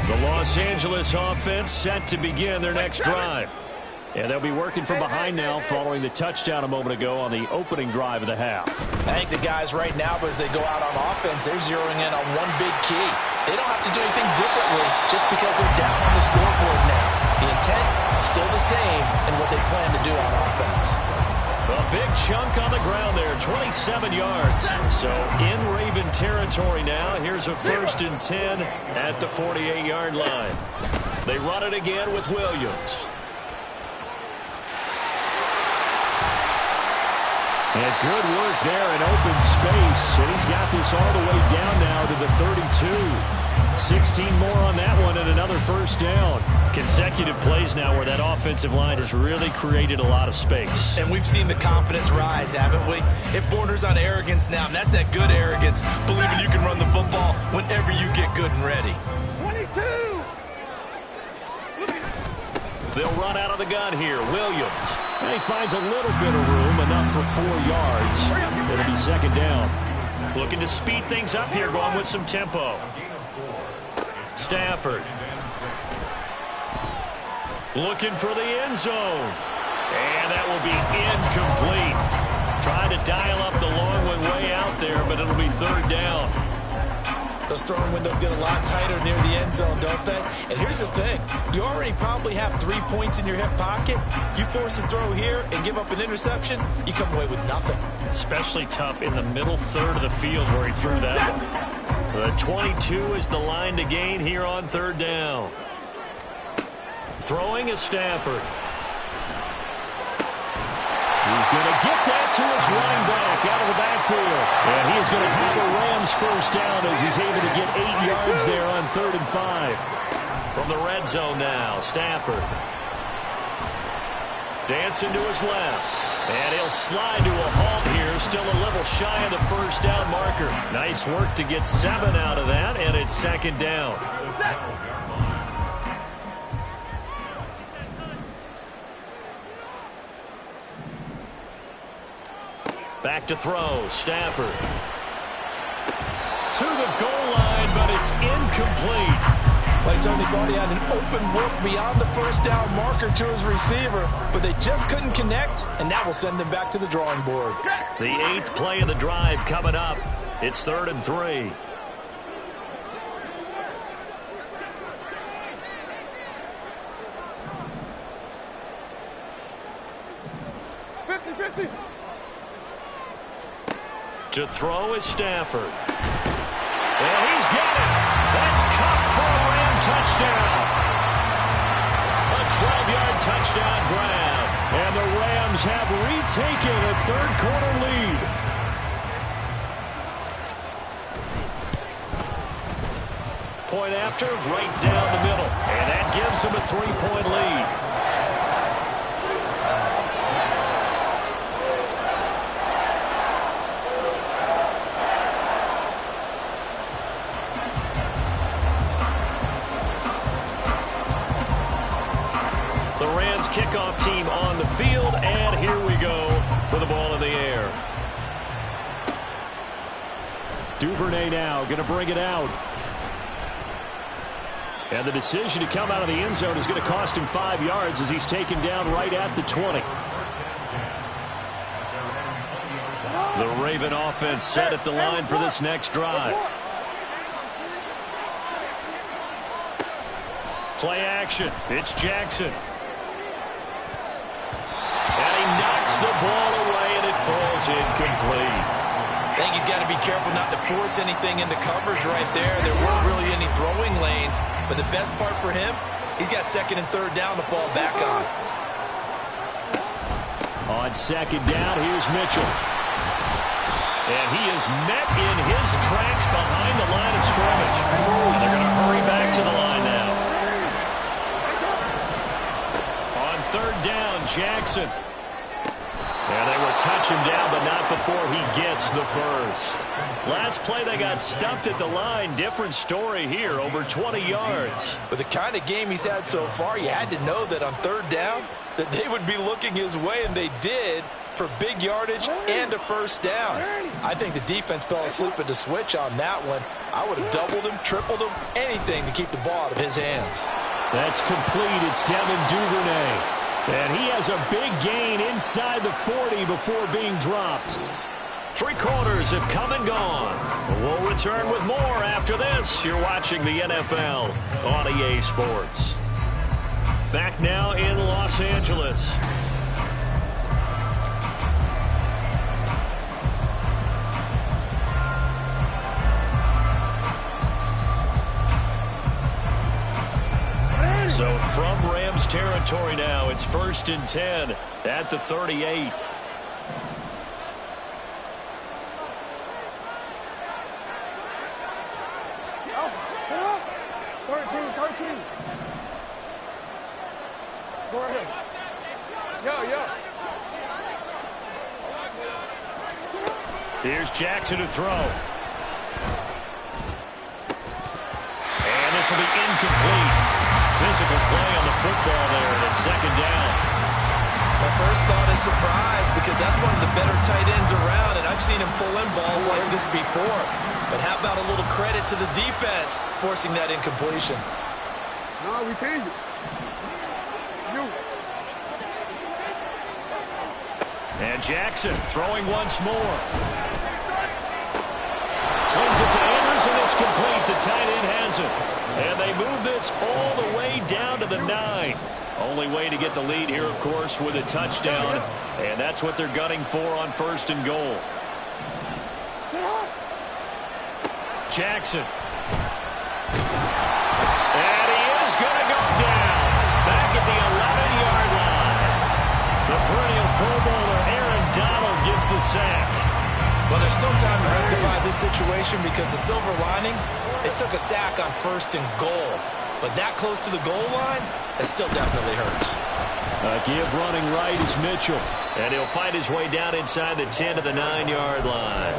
The Los Angeles offense set to begin their next drive. And they'll be working from behind now following the touchdown a moment ago on the opening drive of the half. I think the guys right now, as they go out on offense, they're zeroing in on one big key. They don't have to do anything differently just because they're down on the scoreboard now. The intent is still the same in what they plan to do on offense. A big chunk on the ground there, 27 yards. So in Raven territory now. Here's a 1st and 10 at the 48-yard line. They run it again with Williams. And good work there in open space. And he's got this all the way down now to the 32. 16 more on that one and another 1st down. Consecutive plays now where that offensive line has really created a lot of space. And we've seen the confidence rise, haven't we? It borders on arrogance now, and that's that good arrogance, believing you can run the football whenever you get good and ready. 22! They'll run out of the gun here. Williams. And he finds a little bit of room, enough for 4 yards. It'll be 2nd down. Looking to speed things up here, going with some tempo. Stafford. Looking for the end zone. And that will be incomplete. Trying to dial up the long one way out there, but it'll be 3rd down. Those throwing windows get a lot tighter near the end zone, don't they? And here's the thing. You already probably have 3 points in your hip pocket. You force a throw here and give up an interception, you come away with nothing. Especially tough in the middle third of the field where he threw that one. The 22 is the line to gain here on 3rd down. Throwing is Stafford. He's going to get that to his running back out of the backfield. And he is going to have the Rams 1st down as he's able to get 8 yards there on 3rd and 5. From the red zone now, Stafford. Dancing to his left. And he'll slide to a halt here, still a little shy of the 1st down marker. Nice work to get 7 out of that, and it's 2nd down. Back to throw, Stafford. To the goal line, but it's incomplete. Well, he certainly thought he had an open look beyond the 1st down marker to his receiver, but they just couldn't connect, and that will send them back to the drawing board. The 8th play of the drive coming up. It's 3rd and 3. To throw is Stafford. And he's got it. That's Cup for a Ram touchdown. A 12-yard touchdown grab. And the Rams have retaken a 3rd quarter lead. Point after, right down the middle. And that gives them a 3-point lead. The Rams kickoff team on the field, and here we go with the ball in the air. Duvernay now going to bring it out. And the decision to come out of the end zone is going to cost him 5 yards as he's taken down right at the 20. The Raven offense set at the line for this next drive. Play action. It's Jackson. And he knocks the ball away, and it falls incomplete. I think he's got to be careful not to force anything into coverage right there. There weren't really any throwing lanes, but the best part for him, he's got second and third down to fall back on. On second down, here's Mitchell. And he is met in his tracks behind the line of scrimmage. And they're going to hurry back to the line now. On third down, Jackson. And they will touch him down, but not before he gets the first. Last play, they got stuffed at the line. Different story here, over 20 yards. With the kind of game he's had so far, you had to know that on third down that they would be looking his way, and they did, for big yardage and a first down. I think the defense fell asleep at the switch on that one. I would have doubled him, tripled him, anything to keep the ball out of his hands. That's complete. It's Devin Duvernay. And he has a big gain inside the 40 before being dropped. 3 quarters have come and gone. We'll return with more after this. You're watching the NFL on EA Sports. Back now in Los Angeles. So from Rams territory now, it's 1st and 10 at the 38. Go ahead. Yeah. Here's Jackson to throw. And this will be incomplete. Physical play on the football there, and it's second down. My first thought is surprise, because that's one of the better tight ends around, and I've seen him pull in balls like this before. But how about a little credit to the defense forcing that incompletion? No, we change it. You. And Jackson throwing once more. Slings it to Andrews, and it's complete. The tight end has it. And they move this all the way down to the 9. Only way to get the lead here, of course, with a touchdown. And that's what they're gunning for on 1st and goal. Jackson. And he is going to go down. Back at the 11-yard line. The perennial Pro Bowler Aaron Donald gets the sack. Well, there's still time to rectify this situation, because the silver lining, it took a sack on 1st and goal. But that close to the goal line, it still definitely hurts. Give running right is Mitchell. And he'll find his way down inside the 10 to the 9-yard line.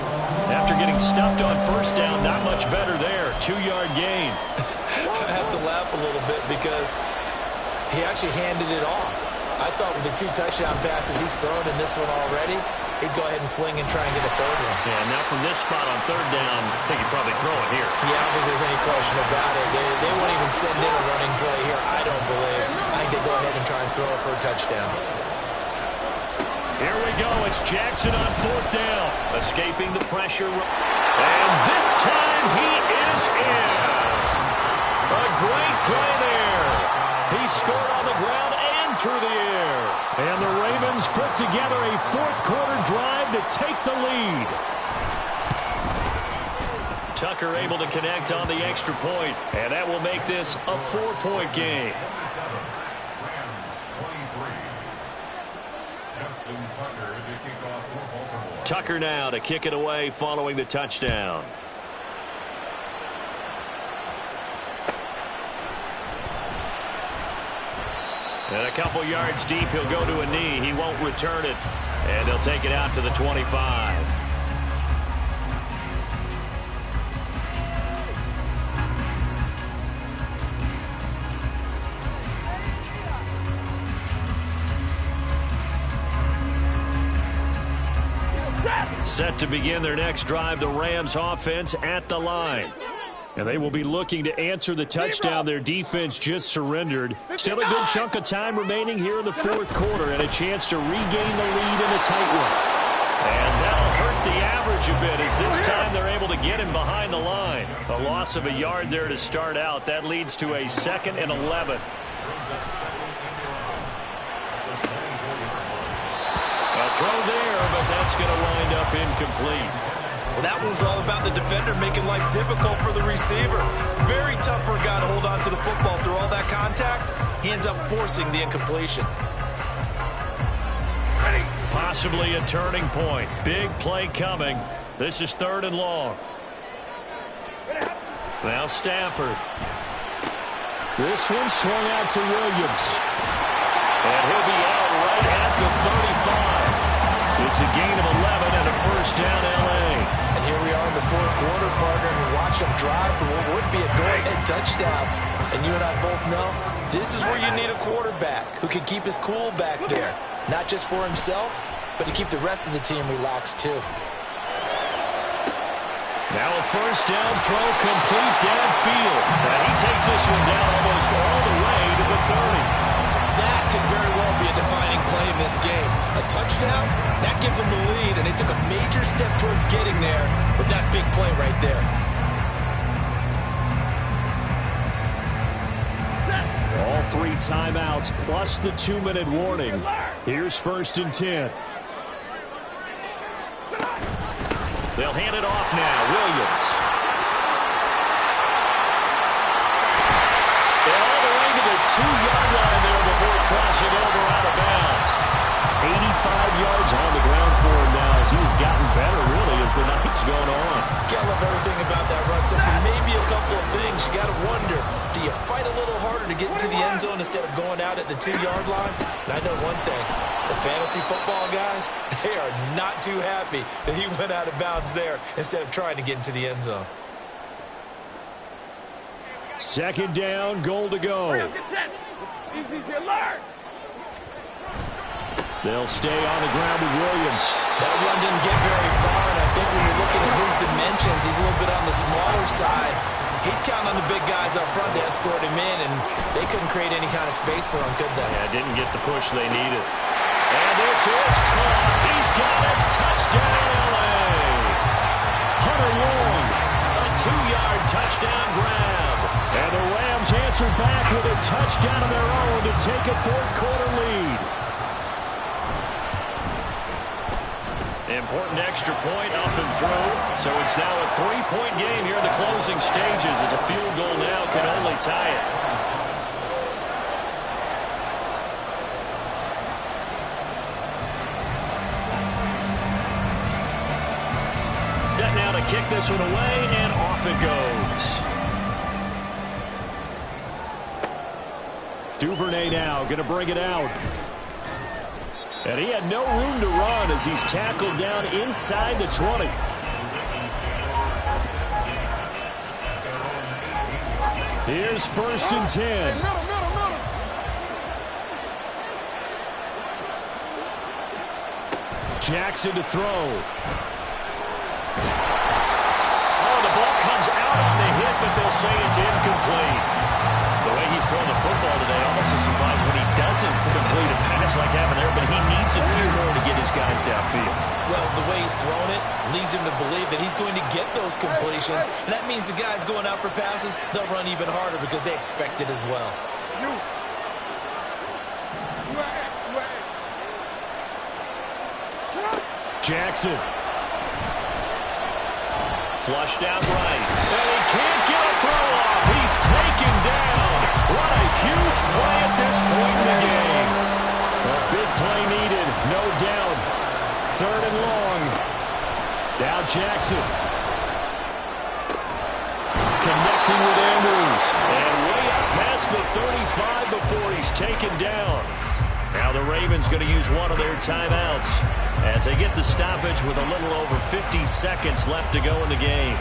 After getting stuffed on first down, not much better there. 2-yard gain. I have to laugh a little bit because he actually handed it off. I thought with the 2 touchdown passes he's thrown in this one already, he'd go ahead and fling and try and get a third one. Yeah, now from this spot on third down, I think he'd probably throw it here. Yeah, I don't think there's any question about it. They won't even send in a running play here, I don't believe. I think they go ahead and try and throw it for a touchdown. Here we go. It's Jackson on 4th down. Escaping the pressure. And this time he is in. A great play there. He scored on the ground and through the air. And the Ravens put together a 4th-quarter drive to take the lead. Tucker able to connect on the extra point, and that will make this a 4-point game. Tucker now to kick it away following the touchdown. And a couple yards deep, he'll go to a knee. He won't return it. And they'll take it out to the 25. Set to begin their next drive, the Rams offense at the line. And they will be looking to answer the touchdown their defense just surrendered. Still a good chunk of time remaining here in the fourth quarter and a chance to regain the lead in a tight one. And that'll hurt the average a bit as this time they're able to get him behind the line. A loss of a yard there to start out. That leads to a 2nd and 11. A throw there, but that's going to wind up incomplete. Well, that one was all about the defender making life difficult for the receiver. Very tough for a guy to hold on to the football through all that contact. He ends up forcing the incompletion. Possibly a turning point. Big play coming. This is 3rd and long. Now Stafford. This one swung out to Williams. And he'll be out right at the 35. It's a gain of 11 and a first down L.A. And here we are in the fourth quarter, partner, and watch him drive for what would be a go-ahead touchdown. And you and I both know this is where you need a quarterback who can keep his cool back there. Not just for himself, but to keep the rest of the team relaxed too. Now a first down throw complete downfield. And he takes this one down almost all the way to the 30. That could very well be a defining play in this game. A touchdown, that gives them the lead, and they took a major step towards getting there with that big play right there. All 3 timeouts plus the 2-minute warning. Here's 1st and 10. They'll hand it off now. Williams. And all the way to the 2-yard line there before crossing over out of bounds. 85 yards on the ground for him now as he's gotten better, really, as the night's gone on. You gotta love everything about that run, except for maybe a couple of things. You gotta wonder, do you fight a little harder to get into the end zone instead of going out at the 2-yard line? And I know one thing, the fantasy football guys, they are not too happy that he went out of bounds there instead of trying to get into the end zone. 2nd down, goal to go. They'll stay on the ground with Williams. That run didn't get very far, and I think when you're looking at his dimensions, he's a little bit on the smaller side. He's counting on the big guys up front to escort him in, and they couldn't create any kind of space for him, could they? Yeah, didn't get the push they needed. And this is caught. He's got it. Touchdown, L.A. Hunter Long, a 2-yard touchdown grab. And the Rams answer back with a touchdown of their own to take a fourth quarter lead. Important extra point up and through. So it's now a 3-point game here in the closing stages as a field goal now can only tie it. Set now to kick this one away, and off it goes. Duvernay now going to bring it out. And he had no room to run as he's tackled down inside the 20. Here's 1st and 10. Jackson to throw. Oh, the ball comes out on the hit, but they'll say it's incomplete. The way he's throwing the football today, almost a surprise when he doesn't complete a pass like having there, but he needs a few more to get his guys downfield. Well, the way he's throwing it leads him to believe that he's going to get those completions, and that means the guys going out for passes, they'll run even harder because they expect it as well. Jackson. Flushed out right. And he can't get a throw off. He's taken down. What a huge play at this point in the game. A big play needed, no doubt. 3rd and long. Now Jackson. Connecting with Andrews. And way up past the 35 before he's taken down. Now the Ravens going to use one of their timeouts as they get the stoppage with a little over 50 seconds left to go in the game.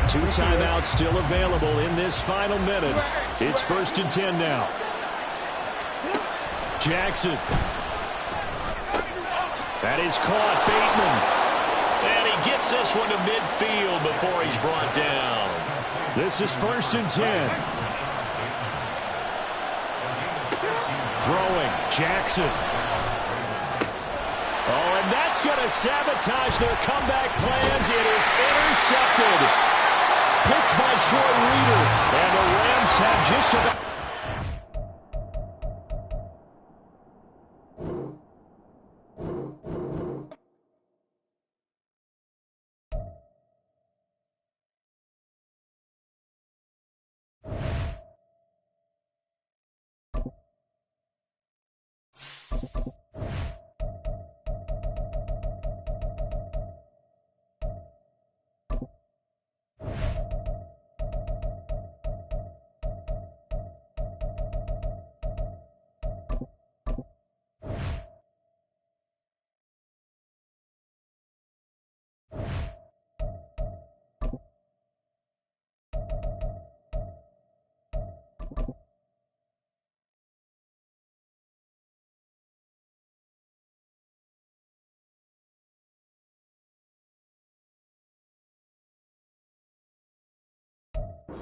2 timeouts still available in this final minute. It's 1st and 10 now. Jackson. That is caught. Bateman. he gets this one to midfield before he's brought down. This is 1st and 10. Throwing, Jackson. Oh, and that's going to sabotage their comeback plans. It is intercepted. Picked by Troy Reeder. And the Rams have just about...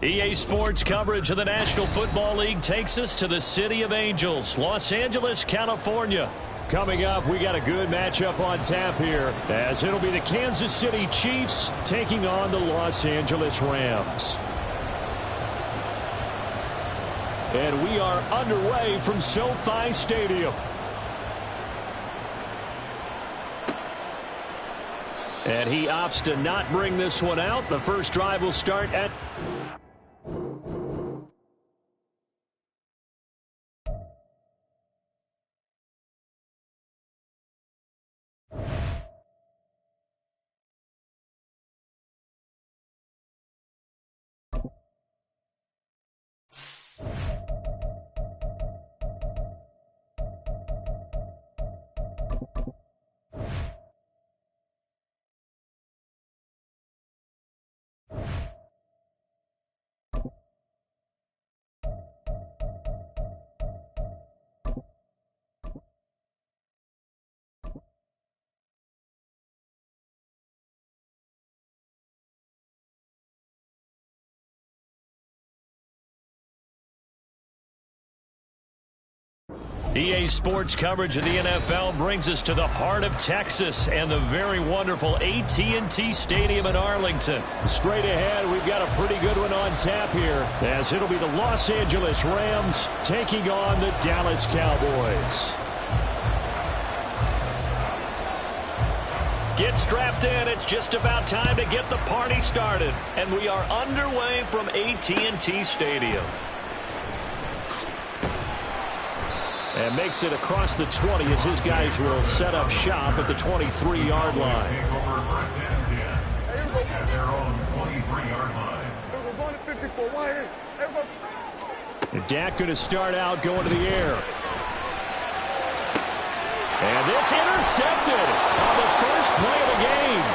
EA Sports coverage of the National Football League takes us to the City of Angels, Los Angeles, California. Coming up, we got a good matchup on tap here, as it'll be the Kansas City Chiefs taking on the Los Angeles Rams. And we are underway from SoFi Stadium. And he opts to not bring this one out. The first drive will start at... EA Sports coverage of the NFL brings us to the heart of Texas and the very wonderful AT&T Stadium in Arlington. Straight ahead, we've got a pretty good one on tap here, as it'll be the Los Angeles Rams taking on the Dallas Cowboys. Get strapped in. It's just about time to get the party started. And we are underway from AT&T Stadium. And makes it across the 20 as his guys will set up shop at the 23-yard line. And Dak going to start out going to the air. And this intercepted on the first play of the game.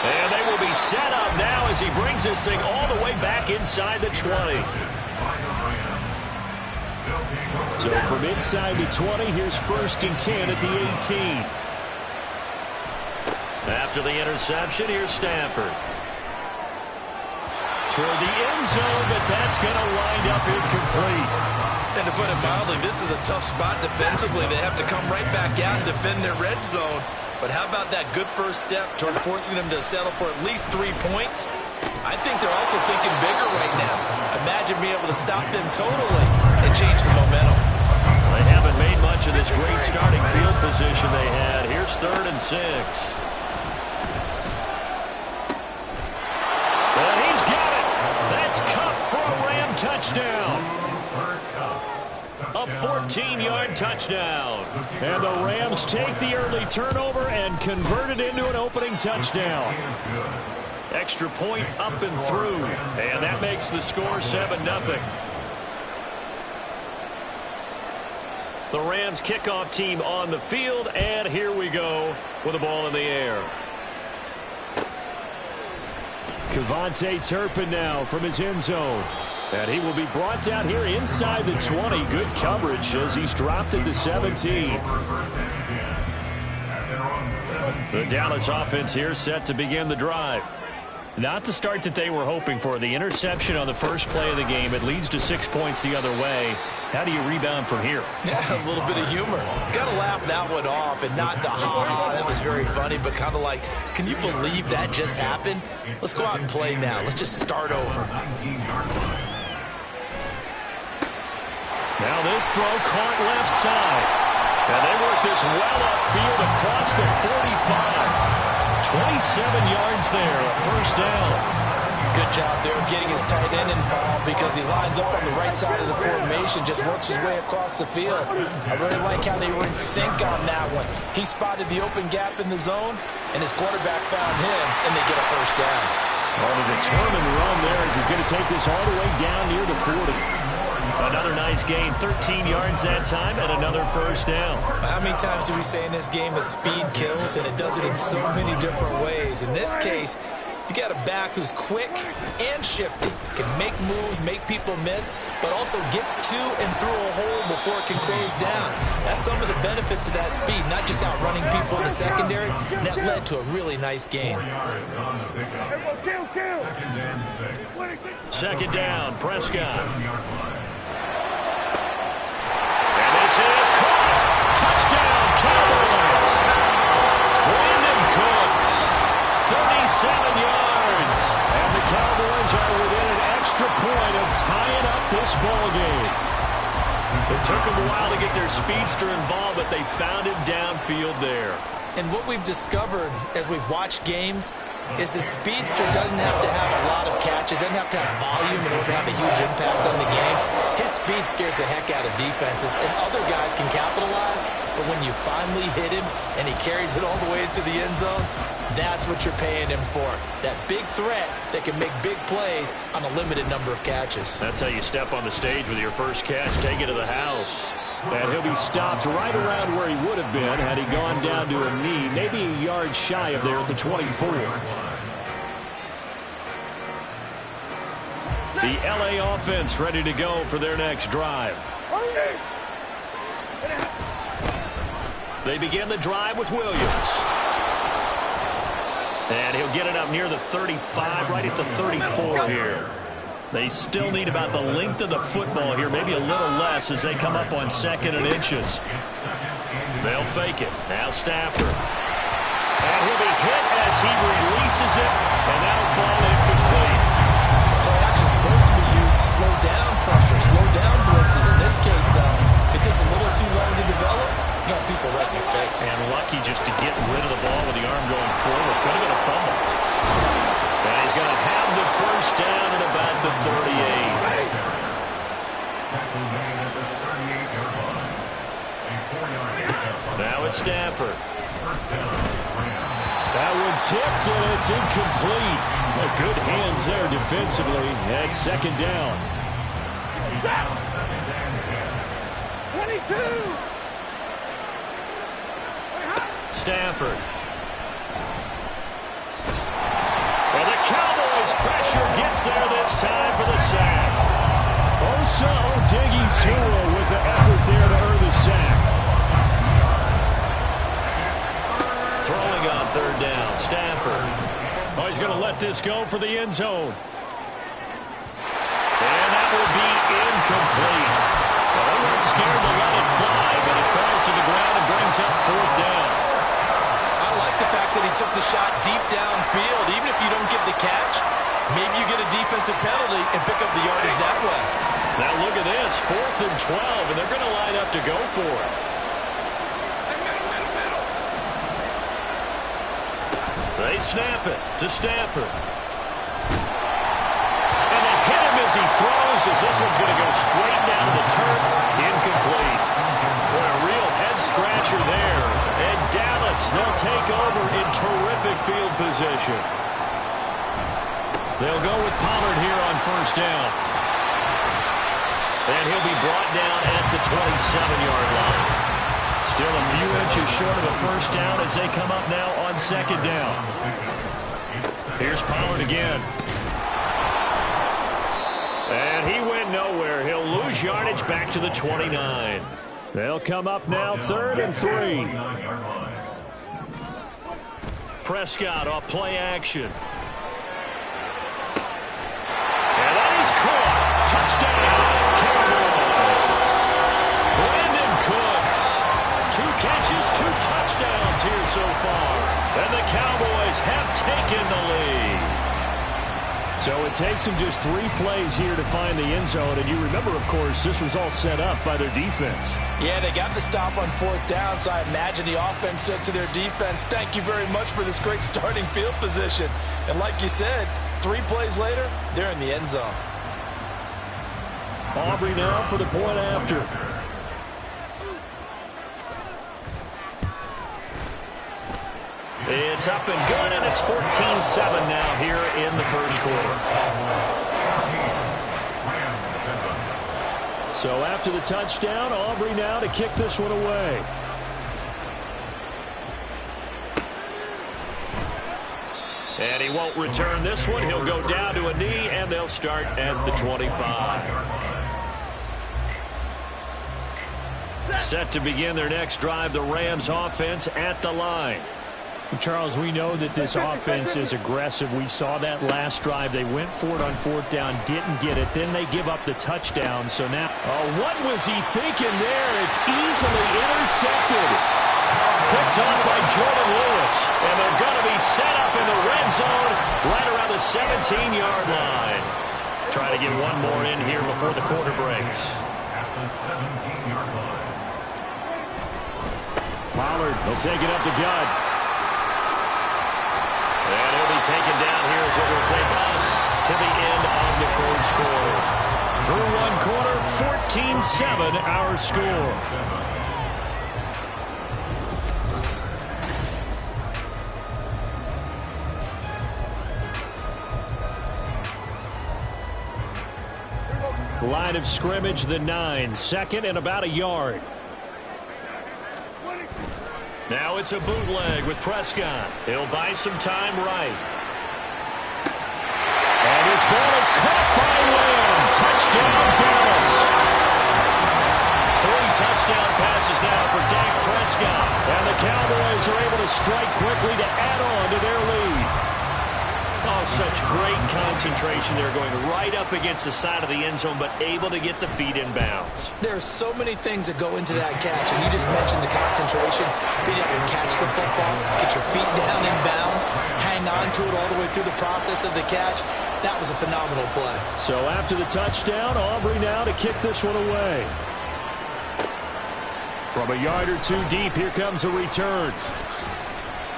And they will be set up now as he brings this thing all the way back inside the 20. So from inside the 20, here's 1st and 10 at the 18. After the interception, here's Stafford. Toward the end zone, but that's going to wind up incomplete. And to put it mildly, this is a tough spot defensively. They have to come right back out and defend their red zone. But how about that good first step towards forcing them to settle for at least 3 points? I think they're also thinking bigger right now. Imagine being able to stop them totally and change the momentum. They haven't made much of this great starting field position they had. Here's 3rd and 6. And he's got it. That's Cup for a Ram touchdown. A 14-yard touchdown. And the Rams take the early turnover and convert it into an opening touchdown. Extra point up and through. And that makes the score 7-0. The Rams kickoff team on the field, and here we go with the ball in the air. Kevontae Turpin now from his end zone. And he will be brought down here inside the 20. Good coverage as he's dropped at the 17. The Dallas offense here set to begin the drive. Not the start that they were hoping for. The interception on the first play of the game. It leads to 6 points the other way. How do you rebound from here? Yeah, a little bit of humor. Got to laugh that one off and not the ha-ha. That was very funny, but kind of like, can you believe that just happened? Let's go out and play now. Let's just start over. Now this throw caught left side. And they work this well upfield across the 45. 27 yards there, a first down. Good job there of getting his tight end involved because he lines up on the right side of the formation, just works his way across the field. I really like how they were in sync on that one. He spotted the open gap in the zone, and his quarterback found him, and they get a first down. Well, the determined run there as he's going to take this all the way down near the 40. Another nice gain, 13 yards that time, and another first down. How many times do we say in this game that speed kills, and it does it in so many different ways? In this case, you got a back who's quick and shifty, can make moves, make people miss, but also gets to and through a hole before it can close down. That's some of the benefits of that speed, not just outrunning people in the secondary, and that led to a really nice gain. Second down, Prescott. And this is caught. Touchdown, Cowboys. Brandon Cooks, 37 yards. And the Cowboys are within an extra point of tying up this ball game. It took them a while to get their speedster involved, but they found him downfield there. And what we've discovered as we've watched games is the speedster doesn't have to have a lot of catches, doesn't have to have volume in order to have a huge impact on the game. His speed scares the heck out of defenses, and other guys can capitalize, but when you finally hit him and he carries it all the way into the end zone, that's what you're paying him for. That big threat that can make big plays on a limited number of catches. That's how you step on the stage with your first catch, take it to the house. And he'll be stopped right around where he would have been had he gone down to a knee, maybe a yard shy of there at the 24. The LA offense ready to go for their next drive. They begin the drive with Williams. And he'll get it up near the 35, right at the 34 here. They still need about the length of the football here, maybe a little less as they come up on 2nd and inches. They'll fake it. Now Stafford. And he'll be hit as he releases it, and that'll fall incomplete. Play action is supposed to be used to slow down pressure, slow down blitzes. In this case, though, if it takes a little too long to develop, you got people right in your face. And lucky just to get rid of the ball with the arm going forward. Could have been a fumble. And he's going to have the first down at about the 38. Now it's Stafford. That one tipped, and it's incomplete. Good hands there defensively. That's 2nd down. 22. Stafford. And the Cowboys pressure gets there this time for the sack. Osa Odighizuwa with the effort there to earn the sack. Throwing on 3rd down, Stafford. Oh, he's going to let this go for the end zone. And that will be incomplete. Well, they weren't scared to let it fly, but it falls to the ground and brings up 4th down. I like the fact that he took the shot deep downfield. Even if you don't get the catch, maybe you get a defensive penalty and pick up the yardage that way. Now look at this, 4th and 12, and they're going to line up to go for it. They snap it to Stafford. And they hit him as he throws, as this one's going to go straight down to the turf. Incomplete. What a real head-scratcher there. And Dallas, they'll take over in terrific field position. They'll go with Pollard here on 1st down. And he'll be brought down at the 27-yard line. Still a few inches short of a first down as they come up now on 2nd down. Here's Pollard again. And he went nowhere. He'll lose yardage back to the 29. They'll come up now 3rd and 3. Prescott off play action. And that is caught. Touchdown, Cowboys. Brandon Cooks. 2 catches, 2 touchdowns here so far. And the Cowboys have taken the lead. So it takes them just 3 plays here to find the end zone. And you remember, of course, this was all set up by their defense. Yeah, they got the stop on 4th down, so I imagine the offense said to their defense, thank you very much for this great starting field position. And like you said, 3 plays later, they're in the end zone. Aubrey now for the point after. It's up and good, and it's 14-7 now here in the first quarter. So after the touchdown, Aubrey now to kick this one away. And he won't return this one. He'll go down to a knee, and they'll start at the 25. Set to begin their next drive, the Rams offense at the line. Charles, we know that this offense is aggressive. We saw that last drive. They went for it on 4th down, didn't get it. Then they give up the touchdown. So now, what was he thinking there? It's easily intercepted. Picked off by Jordan Lewis. And they're going to be set up in the red zone right around the 17-yard line. Try to get one more in here before the quarter breaks. At the 17-yard line. Pollard will take it up the gut. And he'll be taken down here as it will take us to the end of the first quarter. Through one quarter, 14-7 our score. Line of scrimmage, the 9. 2nd and about a yard. Now it's a bootleg with Prescott. He'll buy some time right. And his ball is caught by Lamb. Touchdown, Dallas. 3 touchdown passes now for Dak Prescott. And the Cowboys are able to strike quickly to add on to their lead. Oh, such great concentration. They're going right up against the side of the end zone, but able to get the feet in bounds. There are so many things that go into that catch, and you just mentioned the concentration, being able to catch the football, get your feet down in bounds, hang on to it all the way through the process of the catch. That was a phenomenal play. So after the touchdown, Aubrey now to kick this one away. From a yard or 2 deep, here comes a return.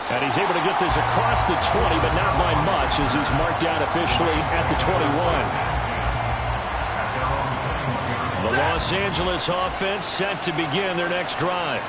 And he's able to get this across the 20, but not by much, as he's marked down officially at the 21. The Los Angeles offense set to begin their next drive.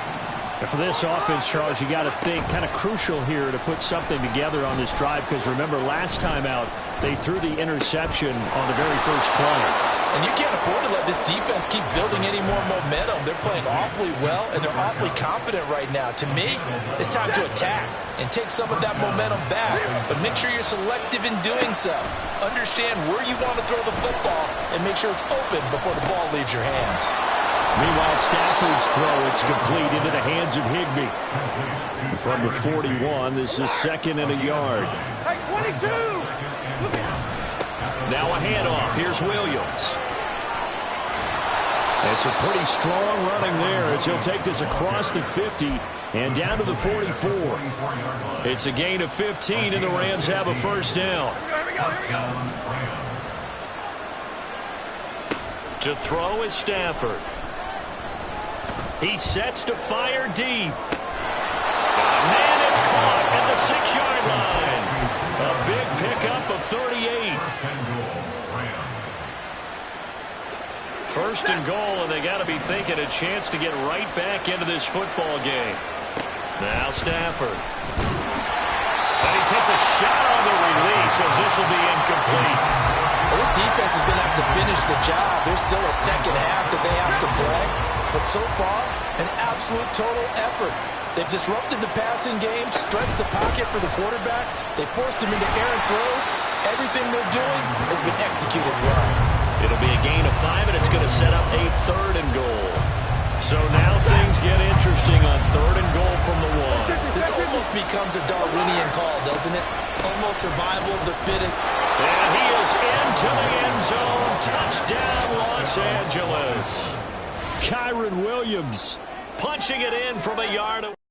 And for this offense, Charles, you got to think kind of crucial here to put something together on this drive, because remember, last time out, they threw the interception on the very first play. And you can't afford to let this defense keep building any more momentum. They're playing awfully well, and they're awfully confident right now. To me, it's time to attack and take some of that momentum back. But make sure you're selective in doing so. Understand where you want to throw the football and make sure it's open before the ball leaves your hands. Meanwhile, Stafford's throw, it's complete into the hands of Higbee. From the 41, this is 2nd and a yard. Hey, 22! Now a handoff. Here's Williams. It's a pretty strong running there as he'll take this across the 50 and down to the 44. It's a gain of 15, and the Rams have a first down. Here we go. To throw is Stafford. He sets to fire deep. Man, it's caught at the 6-yard line. A big pickup of 38. First and goal, and they got to be thinking a chance to get right back into this football game. Now Stafford. And he takes a shot on the release as this will be incomplete. Well, this defense is going to have to finish the job. There's still a second half that they have to play. But so far, an absolute total effort. They've disrupted the passing game, stressed the pocket for the quarterback. They forced him into errant throws. Everything they're doing has been executed well. It'll be a gain of 5, and it's going to set up a 3rd and goal. So now things get interesting on 3rd and goal from the 1. This almost becomes a Darwinian call, doesn't it? Almost survival of the fittest. And he is into the end zone. Touchdown, Los Angeles. Kyron Williams Punching it in from a yard away.